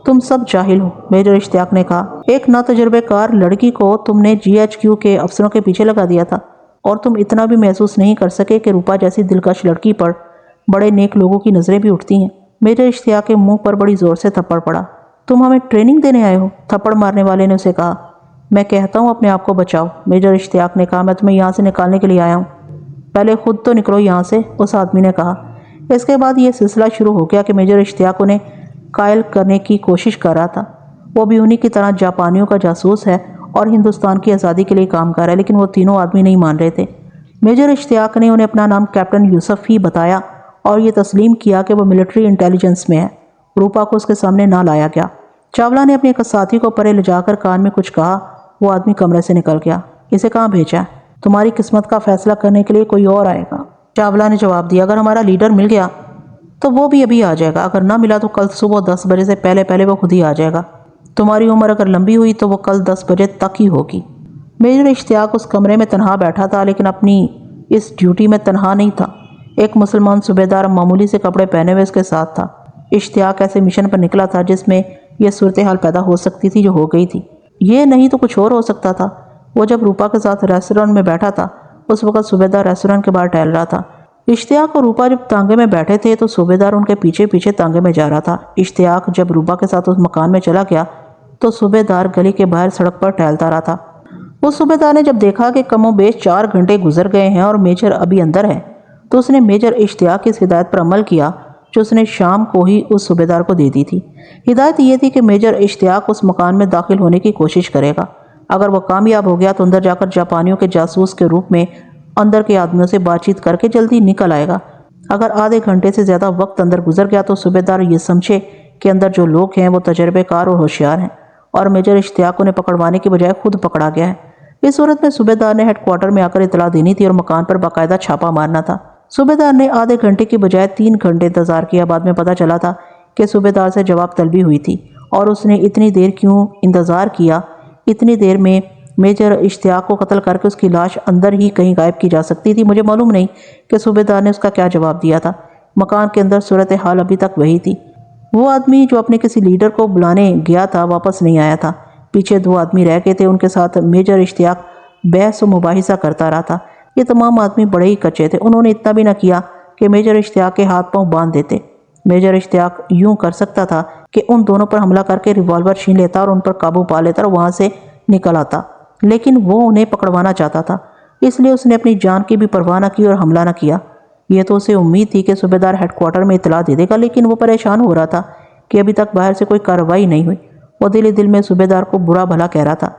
تم سب جاہل ہو، میجر اشتیاق نے کہا۔ ایک ناتجربہ کار لڑکی کو تم نے GHQ کے افسروں کے پیچھے لگا دیا تھا، اور تم اتنا بھی محسوس نہیں کر سکے کہ روپا جیسی دلکش لڑکی پر بڑے نیک لوگوں کی نظریں بھی اٹھتی ہیں۔ میجر اشتیاق کے منہ پر بڑی زور سے تھپڑ پڑا۔ تم ہمیں ٹریننگ دینے آئے ہو؟ تھپڑ مارنے والے نے اسے کہا۔ میں کہتا ہوں اپنے آپ کو بچاؤ، میجر اشتیاق نے کہا۔ میں تمہیں یہاں سے نکالنے کے لیے آیا ہوں۔ پہلے خود تو نکلو یہاں سے، اس آدمی نے کہا۔ اس کے بعد یہ سلسلہ شروع ہو گیا کہ میجر اشتیاق انہیں قائل کرنے کی کوشش کر رہا تھا۔ وہ بھی انہی کی طرح جاپانیوں کا جاسوس ہے اور ہندوستان کی آزادی کے لیے کام کر رہا ہے، لیکن وہ تینوں آدمی نہیں مان رہے تھے۔ میجر اشتیاق نے انہیں اپنا نام کیپٹن یوسف ہی بتایا اور یہ تسلیم کیا کہ وہ ملٹری انٹیلیجنس میں ہے۔ روپا کو اس کے سامنے نہ لایا گیا۔ چاولہ نے اپنے ایک ساتھی کو پرے لے جا کر کان میں کچھ کہا۔ وہ آدمی کمرے سے نکل گیا۔ اسے کہاں بھیجا ہے؟ تمہاری قسمت کا فیصلہ کرنے کے لیے کوئی اور آئے گا، چاولہ نے جواب دیا۔ اگر ہمارا لیڈر مل گیا تو وہ بھی ابھی آ جائے گا، اگر نہ ملا تو کل صبح 10 بجے سے پہلے وہ خود ہی آ جائے گا۔ تمہاری عمر اگر لمبی ہوئی تو وہ کل 10 بجے تک ہی ہوگی۔ میجر اشتیاق اس کمرے میں تنہا بیٹھا تھا، لیکن اپنی اس ڈیوٹی میں تنہا نہیں تھا۔ ایک مسلمان صوبیدار معمولی سے کپڑے پہنے ہوئے اس کے ساتھ تھا۔ اشتیاق ایسے مشن پر نکلا تھا جس میں یہ صورتحال پیدا ہو سکتی تھی جو ہو گئی تھی۔ یہ نہیں تو کچھ اور ہو سکتا تھا۔ وہ جب روپا کے ساتھ ریسٹورانٹ میں بیٹھا تھا اس وقت صوبیدار ریسٹورانٹ کے باہر ٹہل رہا تھا۔ اشتیاق اور روپا جب تانگے میں بیٹھے تھے تو صوبیدار ان کے پیچھے پیچھے تانگے میں جا رہا تھا۔ اشتیاق جب روپا کے ساتھ اس مکان میں چلا گیا تو صوبیدار گلی کے باہر سڑک پر ٹہلتا رہا تھا۔ اس صوبیدار نے جب دیکھا کہ کم و بیش 4 گھنٹے گزر گئے ہیں اور میجر ابھی اندر ہے تو اس نے میجر اشتیاق کی اس ہدایت پر عمل کیا جو اس نے شام کو ہی اس صوبیدار کو دے دی تھی۔ ہدایت یہ تھی کہ میجر اشتیاق اس مکان میں داخل ہونے کی کوشش کرے گا۔ اگر وہ کامیاب ہو گیا تو اندر جا کر جاپانیوں کے جاسوس کے روپ میں اندر کے آدمیوں سے بات چیت کر کے جلدی نکل آئے گا۔ اگر آدھے گھنٹے سے زیادہ وقت اندر گزر گیا تو صوبیدار یہ سمجھے کہ اندر جو لوگ ہیں وہ تجربے کار اور ہوشیار ہیں اور میجر اشتیاق انہیں پکڑوانے کی بجائے خود پکڑا گیا ہے۔ اس صورت میں صوبیدار نے ہیڈ کوارٹر میں آ کر اطلاع دینی تھی اور مکان پر باقاعدہ چھاپا مارنا تھا۔ صوبیدار نے آدھے گھنٹے کی بجائے 3 گھنٹے انتظار کیا۔ بعد میں پتہ چلا تھا کہ صوبیدار سے جواب طلبی ہوئی تھی اور اس نے اتنی دیر کیوں انتظار کیا۔ اتنی دیر میں میجر اشتیاق کو قتل کر کے اس کی لاش اندر ہی کہیں غائب کی جا سکتی تھی۔ مجھے معلوم نہیں کہ صوبیدار نے اس کا کیا جواب دیا تھا۔ مکان کے اندر صورتحال ابھی تک وہی تھی۔ وہ آدمی جو اپنے کسی لیڈر کو بلانے گیا تھا واپس نہیں آیا تھا۔ پیچھے 2 آدمی رہ گئے تھے، ان کے ساتھ میجر اشتیاق بحث و مباحثہ کرتا رہا تھا۔ یہ تمام آدمی بڑے ہی کچے تھے۔ انہوں نے اتنا بھی نہ کیا کہ میجر اشتیاق کے ہاتھ پاؤں باندھ دیتے۔ میجر اشتیاق یوں کر سکتا تھا کہ ان دونوں پر حملہ کر کے ریوالور چھین لیتا اور ان پر قابو پا لیتا اور وہاں سے نکل آتا، لیکن وہ انہیں پکڑوانا چاہتا تھا، اس لیے اس نے اپنی جان کی بھی پرواہ نہ کی اور حملہ نہ کیا۔ یہ تو اسے امید تھی کہ صوبیدار ہیڈ کوارٹر میں اطلاع دے دے گا، لیکن وہ پریشان ہو رہا تھا کہ ابھی تک باہر سے کوئی کارروائی نہیں ہوئی۔ وہ دل ہی دل میں صوبیدار کو برا بھلا کہہ رہا تھا۔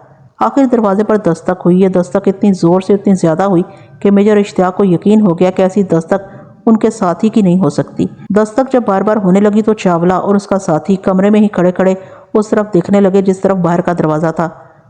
آخر دروازے پر دستک ہوئی۔ یہ دستک اتنی زور سے اتنی زیادہ ہوئی کہ میجر اشتیاق کو یقین ہو گیا کہ ایسی دستک ان کے ساتھی کی نہیں ہو سکتی۔ دستک جب بار بار ہونے لگی تو چاولہ اور اس کا ساتھی کمرے میں ہی کھڑے کھڑے اس طرف دیکھنے لگے جس طرف باہر کا دروازہ تھا۔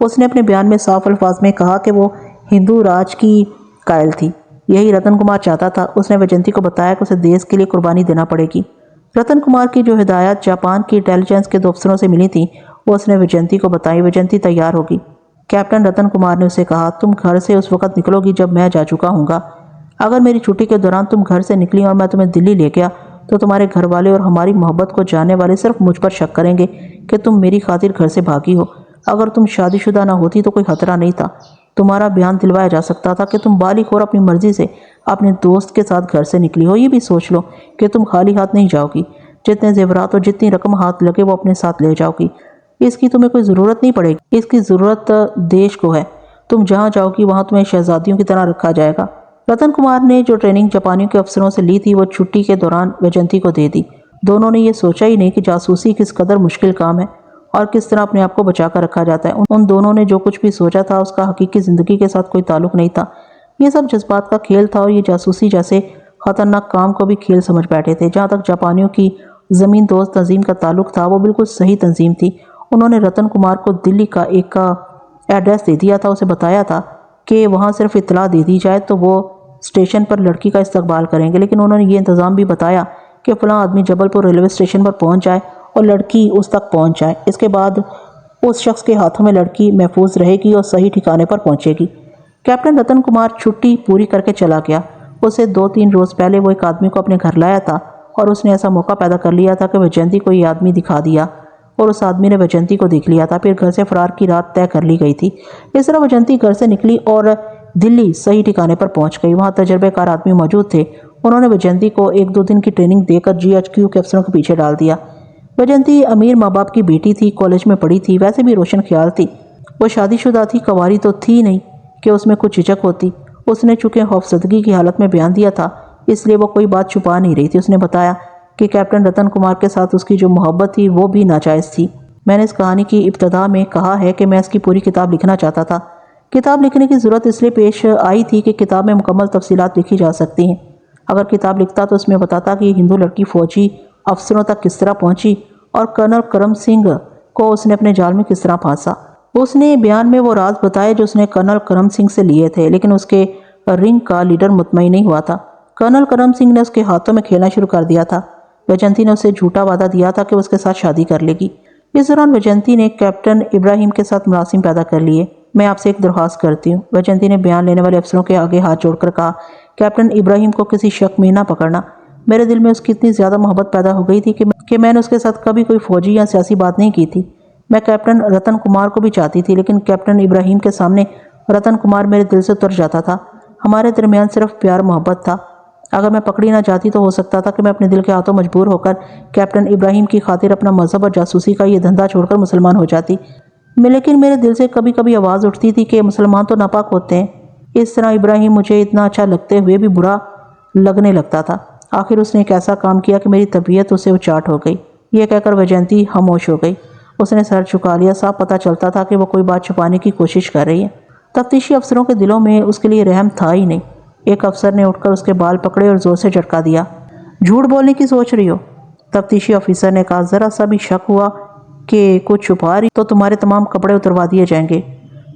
اس نے اپنے بیان میں صاف الفاظ میں کہا کہ وہ ہندو راج کی قائل تھی۔ یہی رتن کمار چاہتا تھا۔ اس نے ویجنتی کو بتایا کہ اسے دیس کے لیے قربانی دینا پڑے گی۔ رتن کمار کی جو ہدایات جاپان کی انٹیلی جنس کے 2 افسروں سے ملی تھیں وہ اس نے ویجنتی کو بتائی۔ ویجنتی تیار ہوگی۔ کیپٹن رتن کمار نے اسے کہا، تم گھر سے اس وقت نکلو گی جب میں جا چکا ہوں گا۔ اگر میری چھٹی کے دوران تم گھر سے نکلی اور میں تمہیں دلی لے گیا تو تمہارے گھر والے اور ہماری محبت کو جاننے والے صرف مجھ پر شک کریں گے کہ تم میری خاطر گھر سے بھاگی ہو۔ اگر تم شادی شدہ نہ ہوتی تو کوئی خطرہ نہیں تھا۔ تمہارا بیان دلوایا جا سکتا تھا کہ تم بالغ اور اپنی مرضی سے اپنے دوست کے ساتھ گھر سے نکلی ہو۔ یہ بھی سوچ لو کہ تم خالی ہاتھ نہیں جاؤ گی۔ جتنے زیورات اور جتنی رقم ہاتھ لگے وہ اپنے ساتھ لے جاؤ گی۔ اس کی تمہیں کوئی ضرورت نہیں پڑے گی۔ اس کی ضرورت دیش کو ہے۔ تم جہاں جاؤ گی وہاں تمہیں شہزادیوں کی طرح رکھا جائے گا۔ رتن کمار نے جو ٹریننگ جاپانیوں کے افسروں سے لی تھی وہ چھٹی کے دوران ویجنتی کو دے دی۔ دونوں نے یہ سوچا ہی نہیں کہ جاسوسی کس قدر مشکل کام ہے اور کس طرح اپنے آپ کو بچا کر رکھا جاتا ہے۔ ان دونوں نے جو کچھ بھی سوچا تھا اس کا حقیقی زندگی کے ساتھ کوئی تعلق نہیں تھا۔ یہ سب جذبات کا کھیل تھا اور یہ جاسوسی جیسے خطرناک کام کو بھی کھیل سمجھ بیٹھے تھے۔ جہاں تک جاپانیوں کی زمین دوست تنظیم کا تعلق تھا وہ بالکل صحیح تنظیم تھی۔ انہوں نے رتن کمار کو دلی کا ایک ایڈریس دے دیا تھا۔ اسے بتایا تھا کہ وہاں صرف اطلاع دے دی جائے تو وہ اسٹیشن پر لڑکی کا استقبال کریں گے، لیکن انہوں نے یہ انتظام بھی بتایا کہ فلاں آدمی جبل پور ریلوے اسٹیشن پر پہنچ جائے اور لڑکی اس تک پہنچ جائے۔ اس کے بعد اس شخص کے ہاتھوں میں لڑکی محفوظ رہے گی اور صحیح ٹھکانے پر پہنچے گی۔ کیپٹن رتن کمار چھٹی پوری کر کے چلا گیا۔ اسے 2-3 روز پہلے وہ ایک آدمی کو اپنے گھر لایا تھا اور اس نے ایسا موقع پیدا کر لیا تھا کہ ویجنتی کو یہ آدمی دکھا دیا اور اس آدمی نے ویجنتی کو دیکھ لیا تھا۔ پھر گھر سے فرار کی رات طے کر لی گئی تھی۔ اس طرح ویجنتی گھر سے نکلی اور دلی صحیح ٹھکانے پر پہنچ گئی۔ وہاں تجربے کار آدمی موجود تھے۔ انہوں نے ویجنتی کو 1-2 دن کی ٹریننگ دے کر GHQ کے افسروں کے پیچھے ڈال دیا۔ ویجنتی امیر ماں باپ کی بیٹی تھی، کالج میں پڑھی تھی، ویسے بھی روشن خیال تھی۔ وہ شادی شدہ تھی، کنواری تو تھی نہیں کہ اس میں کچھ جھجک ہوتی۔ اس نے چونکہ خوفزدگی کی حالت میں بیان دیا تھا اس لیے وہ کوئی بات چھپا نہیں رہی تھی۔ اس نے بتایا کہ کیپٹن رتن کمار کے ساتھ اس کی جو محبت تھی وہ بھی ناجائز تھی۔ میں نے اس کہانی کی ابتدا میں کہا ہے کہ میں اس کی پوری کتاب لکھنا چاہتا تھا۔ کتاب لکھنے کی ضرورت اس لیے پیش آئی تھی کہ کتاب میں مکمل تفصیلات لکھی جا سکتی ہیں۔ اگر کتاب لکھتا تو اس میں بتاتا کہ یہ ہندو لڑکی فوجی افسروں تک کس طرح پہنچی اور کرنل کرم سنگھ کو اس نے اپنے جال میں کس طرح پھانسا۔ اس نے بیان میں وہ راز بتائے جو اس نے کرنل کرم سنگھ سے لیے تھے، لیکن اس کے رنگ کا لیڈر مطمئن نہیں ہوا تھا۔ کرنل کرم سنگھ نے اس کے ہاتھوں میں کھیلنا شروع کر دیا تھا۔ ویجنتی نے اسے جھوٹا وعدہ دیا تھا کہ وہ اس کے ساتھ شادی کر لے گی۔ اس دوران ویجنتی نے کیپٹن ابراہیم کے ساتھ مراسم پیدا کر لیے۔ میں آپ سے ایک درخواست کرتی ہوں، ویجنتی نے بیان لینے والے افسروں کے آگے ہاتھ جوڑ کر کہا، کیپٹن ابراہیم کو کسی شک میں نہ پکڑنا۔ میرے دل میں اس کی اتنی زیادہ محبت پیدا ہو گئی تھی کہ میں نے اس کے ساتھ کبھی کوئی فوجی یا سیاسی بات نہیں کی تھی۔ میں کیپٹن رتن کمار کو بھی چاہتی تھی، لیکن کیپٹن ابراہیم کے سامنے رتن کمار میرے دل سے اتر جاتا تھا۔ ہمارے درمیان صرف پیار محبت تھا۔ اگر میں پکڑی نہ جاتی تو ہو سکتا تھا کہ میں اپنے دل کے ہاتھوں مجبور ہو کر کیپٹن ابراہیم کی خاطر اپنا مذہب اور جاسوسی کا یہ دھندا چھوڑ کر مسلمان ہو جاتی۔ لیکن میرے دل سے کبھی کبھی آواز اٹھتی تھی کہ مسلمان تو ناپاک ہوتے ہیں۔ اس طرح ابراہیم مجھے اتنا اچھا لگتے ہوئے بھی برا لگنے لگتا تھا۔ آخر اس نے ایک ایسا کام کیا کہ میری طبیعت اسے اچاٹ ہو گئی۔ یہ کہہ کر ویجنتی خاموش ہو گئی۔ اس نے سر جھکا لیا۔ صاف پتہ چلتا تھا کہ وہ کوئی بات چھپانے کی کوشش کر رہی ہے۔ تفتیشی افسروں کے دلوں میں اس کے لیے رحم تھا ہی نہیں۔ ایک افسر نے اٹھ کر اس کے بال پکڑے اور زور سے جھٹکا دیا۔ جھوٹ بولنے کی سوچ رہی ہو؟ تفتیشی آفیسر نے کہا، ذرا سا بھی شک ہوا کہ کچھ چھپا رہی تو تمہارے تمام کپڑے اتروا دیے جائیں گے۔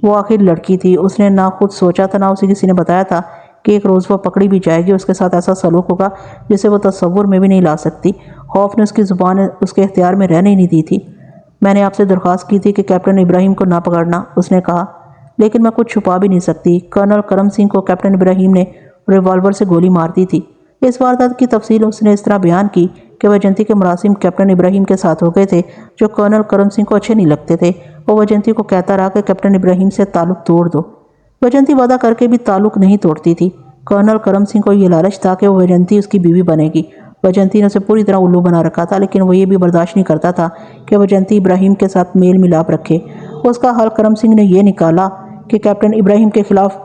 وہ آخر لڑکی تھی۔ اس نے نہ خود سوچا تھا نہ اسے کسی نے بتایا تھا کہ ایک روز وہ پکڑی بھی جائے گی، اس کے ساتھ ایسا سلوک ہوگا جسے وہ تصور میں بھی نہیں لا سکتی۔ خوف نے اس کی زبان اس کے اختیار میں رہنے نہیں دی تھی۔ میں نے آپ سے درخواست کی تھی کہ کیپٹن ابراہیم کو نہ پکڑنا، اس نے کہا، لیکن میں کچھ چھپا بھی نہیں سکتی۔ کرنل کرم سنگھ کو کیپٹن ابراہیم نے ریوالور سے گولی مار دی تھی۔ اس واردات کی تفصیل اس نے اس طرح بیان کی کہ ویجنتی کے مراسم کیپٹن ابراہیم کے ساتھ ہو گئے تھے جو کرنل کرم سنگھ کو اچھے نہیں لگتے تھے۔ وہ ویجنتی کو کہتا رہا کہ کیپٹن ابراہیم سے تعلق توڑ دو۔ ویجنتی وعدہ کر کے بھی تعلق نہیں توڑتی تھی۔ کرنل کرم سنگھ کو یہ لالچ تھا کہ وہ ویجنتی اس کی بیوی بنے گی۔ ویجنتی نے اسے پوری طرح الو بنا رکھا تھا، لیکن وہ یہ بھی برداشت نہیں کرتا تھا کہ ویجنتی ابراہیم کے ساتھ میل ملاپ رکھے۔ اس کا حل کرم سنگھ نے یہ نکالا کہ کیپٹن ابراہیم کے خلاف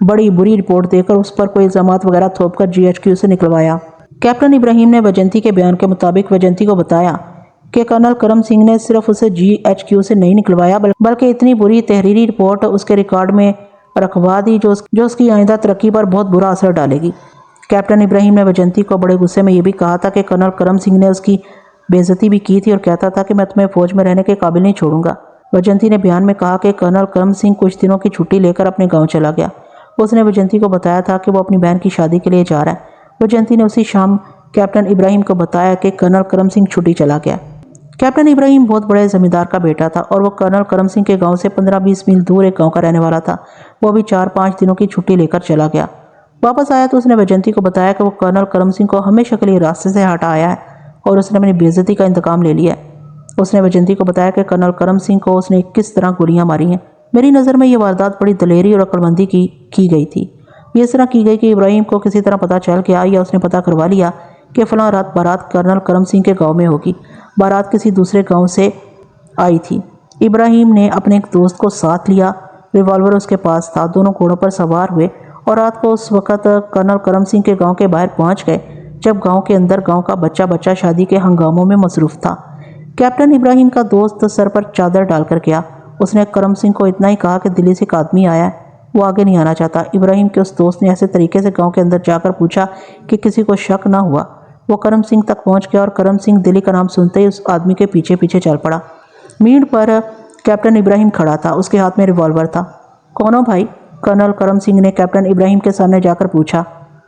بڑی بری رپورٹ دے کر اس پر کوئی الزامات وغیرہ تھوپ کر GHQ سے نکلوایا۔ کیپٹن ابراہیم نے ویجنتی کے بیان کے مطابق ویجنتی کو بتایا کہ کرنل کرم سنگھ نے صرف اسے GHQ سے نہیں نکلوایا بلکہ اتنی بری تحریری رپورٹ اس کے ریکارڈ میں رکھوا دی جو اس کی آئندہ ترقی پر بہت برا اثر ڈالے گی۔ کیپٹن ابراہیم نے ویجنتی کو بڑے غصے میں یہ بھی کہا تھا کہ کرنل کرم سنگھ نے اس کی بے عزتی بھی کی تھی اور کہتا تھا کہ میں تمہیں فوج میں رہنے کے قابل نہیں چھوڑوں گا۔ وجنتی نے بیان میں کہا کہ کرنل کرم سنگھ کچھ دنوں کی چھٹی لے کر اپنے گاؤں چلا گیا۔ اس نے وجنتی کو بتایا تھا کہ وہ اپنی بہن کی شادی کے لیے جا رہا ہے۔ وجنتی نے اسی شام کیپٹن ابراہیم کو بتایا کہ کرنل کرم سنگھ چھٹی چلا گیا۔ کیپٹن ابراہیم بہت بڑے زمیندار کا بیٹا تھا اور وہ کرنل کرم سنگھ کے گاؤں سے 15-20 میل دور ایک گاؤں کا رہنے والا تھا۔ وہ بھی 4-5 دنوں کی چھٹی لے کر چلا گیا۔ واپس آیا تو اس نے وجنتی کو بتایا کہ وہ کرنل کرم سنگھ کو ہمیشہ کے لیے راستے سے ہٹا آیا ہے اور اس نے اپنی بے عزتی کا انتقام لے لیا ہے۔ اس نے وجنتی کو بتایا کہ کرنل کرم سنگھ کو اس نے کس طرح گولیاں ماری ہیں۔ میری نظر میں یہ واردات بڑی دلیری اور عقلمندی کی گئی تھی۔ یہ اس طرح کی گئی کہ ابراہیم کو کسی طرح پتہ چل گیا یا اس نے پتہ کروا لیا کہ فلاں رات بارات کرنل کرم سنگھ کے گاؤں میں ہوگی۔ بارات کسی دوسرے گاؤں سے آئی تھی۔ ابراہیم نے اپنے ایک دوست کو ساتھ لیا، ریوالور اس کے پاس تھا۔ دونوں گھوڑوں پر سوار ہوئے اور رات کو اس وقت کرنل کرم سنگھ کے گاؤں کے باہر پہنچ گئے جب گاؤں کے اندر گاؤں کا بچہ شادی کے ہنگاموں میں مصروف تھا۔ کیپٹن ابراہیم کا دوست سر پر چادر ڈال کر گیا۔ اس نے کرم سنگھ کو اتنا ہی کہا کہ دلی سے ایک آدمی آیا ہے، وہ آگے نہیں آنا چاہتا۔ ابراہیم کے اس دوست نے ایسے طریقے سے گاؤں کے اندر جا کر پوچھا کہ کسی کو شک نہ ہوا۔ وہ کرم سنگھ تک پہنچ گیا اور کرم سنگھ دلی کا نام سنتے ہی اس آدمی کے پیچھے پیچھے چل پڑا۔ میڑ پر کیپٹن ابراہیم کھڑا تھا، اس کے ہاتھ میں ریوالور تھا۔ کون ہو بھائی؟ کرنل کرم سنگھ نے کیپٹن ابراہیم کے سامنے جا کر پوچھا۔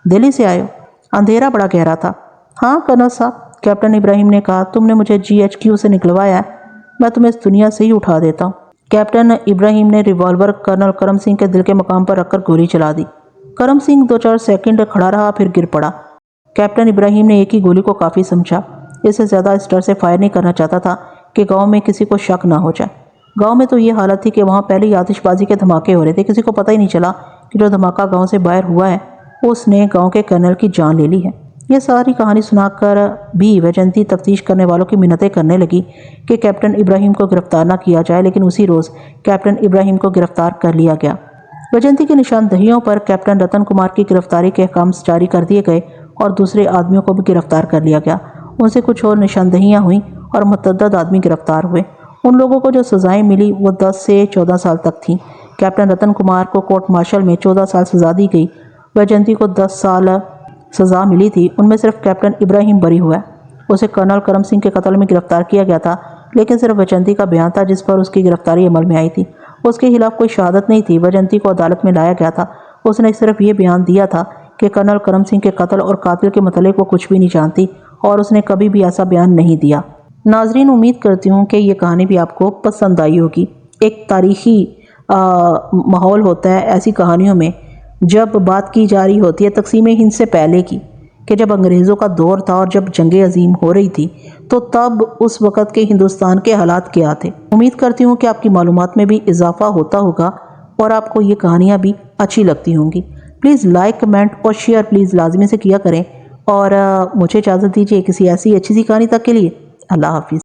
دلی سے آئے ہو؟ اندھیرا بڑا گہرا تھا۔ ہاں کرنل صاحب، کیپٹن ابراہیم نے کہا، تم نے مجھے GHQ سے نکلوایا ہے، میں تمہیں اس دنیا سے ہی اٹھا دیتا ہوں۔ کیپٹن ابراہیم نے ریوالور کرنل کرم سنگھ کے دل کے مقام پر رکھ کر گولی چلا دی۔ کرم سنگھ 2-4 سیکنڈ کھڑا رہا، پھر گر پڑا۔ کیپٹن ابراہیم نے ایک ہی گولی کو کافی سمجھا۔ اس سے زیادہ اس ڈر سے فائر نہیں کرنا چاہتا تھا کہ گاؤں میں کسی کو شک نہ ہو جائے۔ گاؤں میں تو یہ حالت تھی کہ وہاں پہلے ہی آتش بازی کے دھماکے ہو رہے تھے۔ کسی کو پتہ ہی نہیں چلا کہ جو دھماکہ گاؤں سے باہر ہوا ہے اس نے گاؤں کے کرنل کی جان لے لی ہے۔ یہ ساری کہانی سنا کر بھی وجنتی تفتیش کرنے والوں کی منتیں کرنے لگی کہ کیپٹن ابراہیم کو گرفتار نہ کیا جائے، لیکن اسی روز کیپٹن ابراہیم کو گرفتار کر لیا گیا۔ وجنتی کی نشاندہیوں پر کیپٹن رتن کمار کی گرفتاری کے احکام جاری کر دیے گئے اور دوسرے آدمیوں کو بھی گرفتار کر لیا گیا۔ ان سے کچھ اور نشاندہیاں ہوئیں اور متعدد آدمی گرفتار ہوئے۔ ان لوگوں کو جو سزائیں ملی وہ 10 سے 14 سال تک تھیں۔ کیپٹن رتن کمار کو کورٹ مارشل میں 14 سال سزا دی گئی۔ وجنتی کو 10 سال سزا ملی تھی، ان میں صرف کیپٹن ابراہیم بری ہوا ہے۔ اسے کرنل کرم سنگھ کے قتل میں گرفتار کیا گیا تھا، لیکن صرف وجنتی کا بیان تھا جس پر اس کی گرفتاری عمل میں آئی تھی۔ اس کے خلاف کوئی شہادت نہیں تھی۔ وجنتی کو عدالت میں لایا گیا تھا، اس نے صرف یہ بیان دیا تھا کہ کرنل کرم سنگھ کے قتل اور قاتل کے متعلق وہ کچھ بھی نہیں جانتی، اور اس نے کبھی بھی ایسا بیان نہیں دیا۔ ناظرین، امید کرتی ہوں کہ یہ کہانی بھی آپ کو پسند آئی ہوگی۔ ایک تاریخی ماحول ہوتا ہے ایسی کہانیوں میں جب بات کی جا رہی ہوتی ہے تقسیم ہند سے پہلے کی، کہ جب انگریزوں کا دور تھا اور جب جنگ عظیم ہو رہی تھی تو تب اس وقت کے ہندوستان کے حالات کیا تھے۔ امید کرتی ہوں کہ آپ کی معلومات میں بھی اضافہ ہوتا ہوگا اور آپ کو یہ کہانیاں بھی اچھی لگتی ہوں گی۔ پلیز لائک، کمنٹ اور شیئر پلیز لازمی سے کیا کریں، اور مجھے اجازت دیجیے کسی ایسی اچھی سی کہانی تک کے لیے۔ اللہ حافظ۔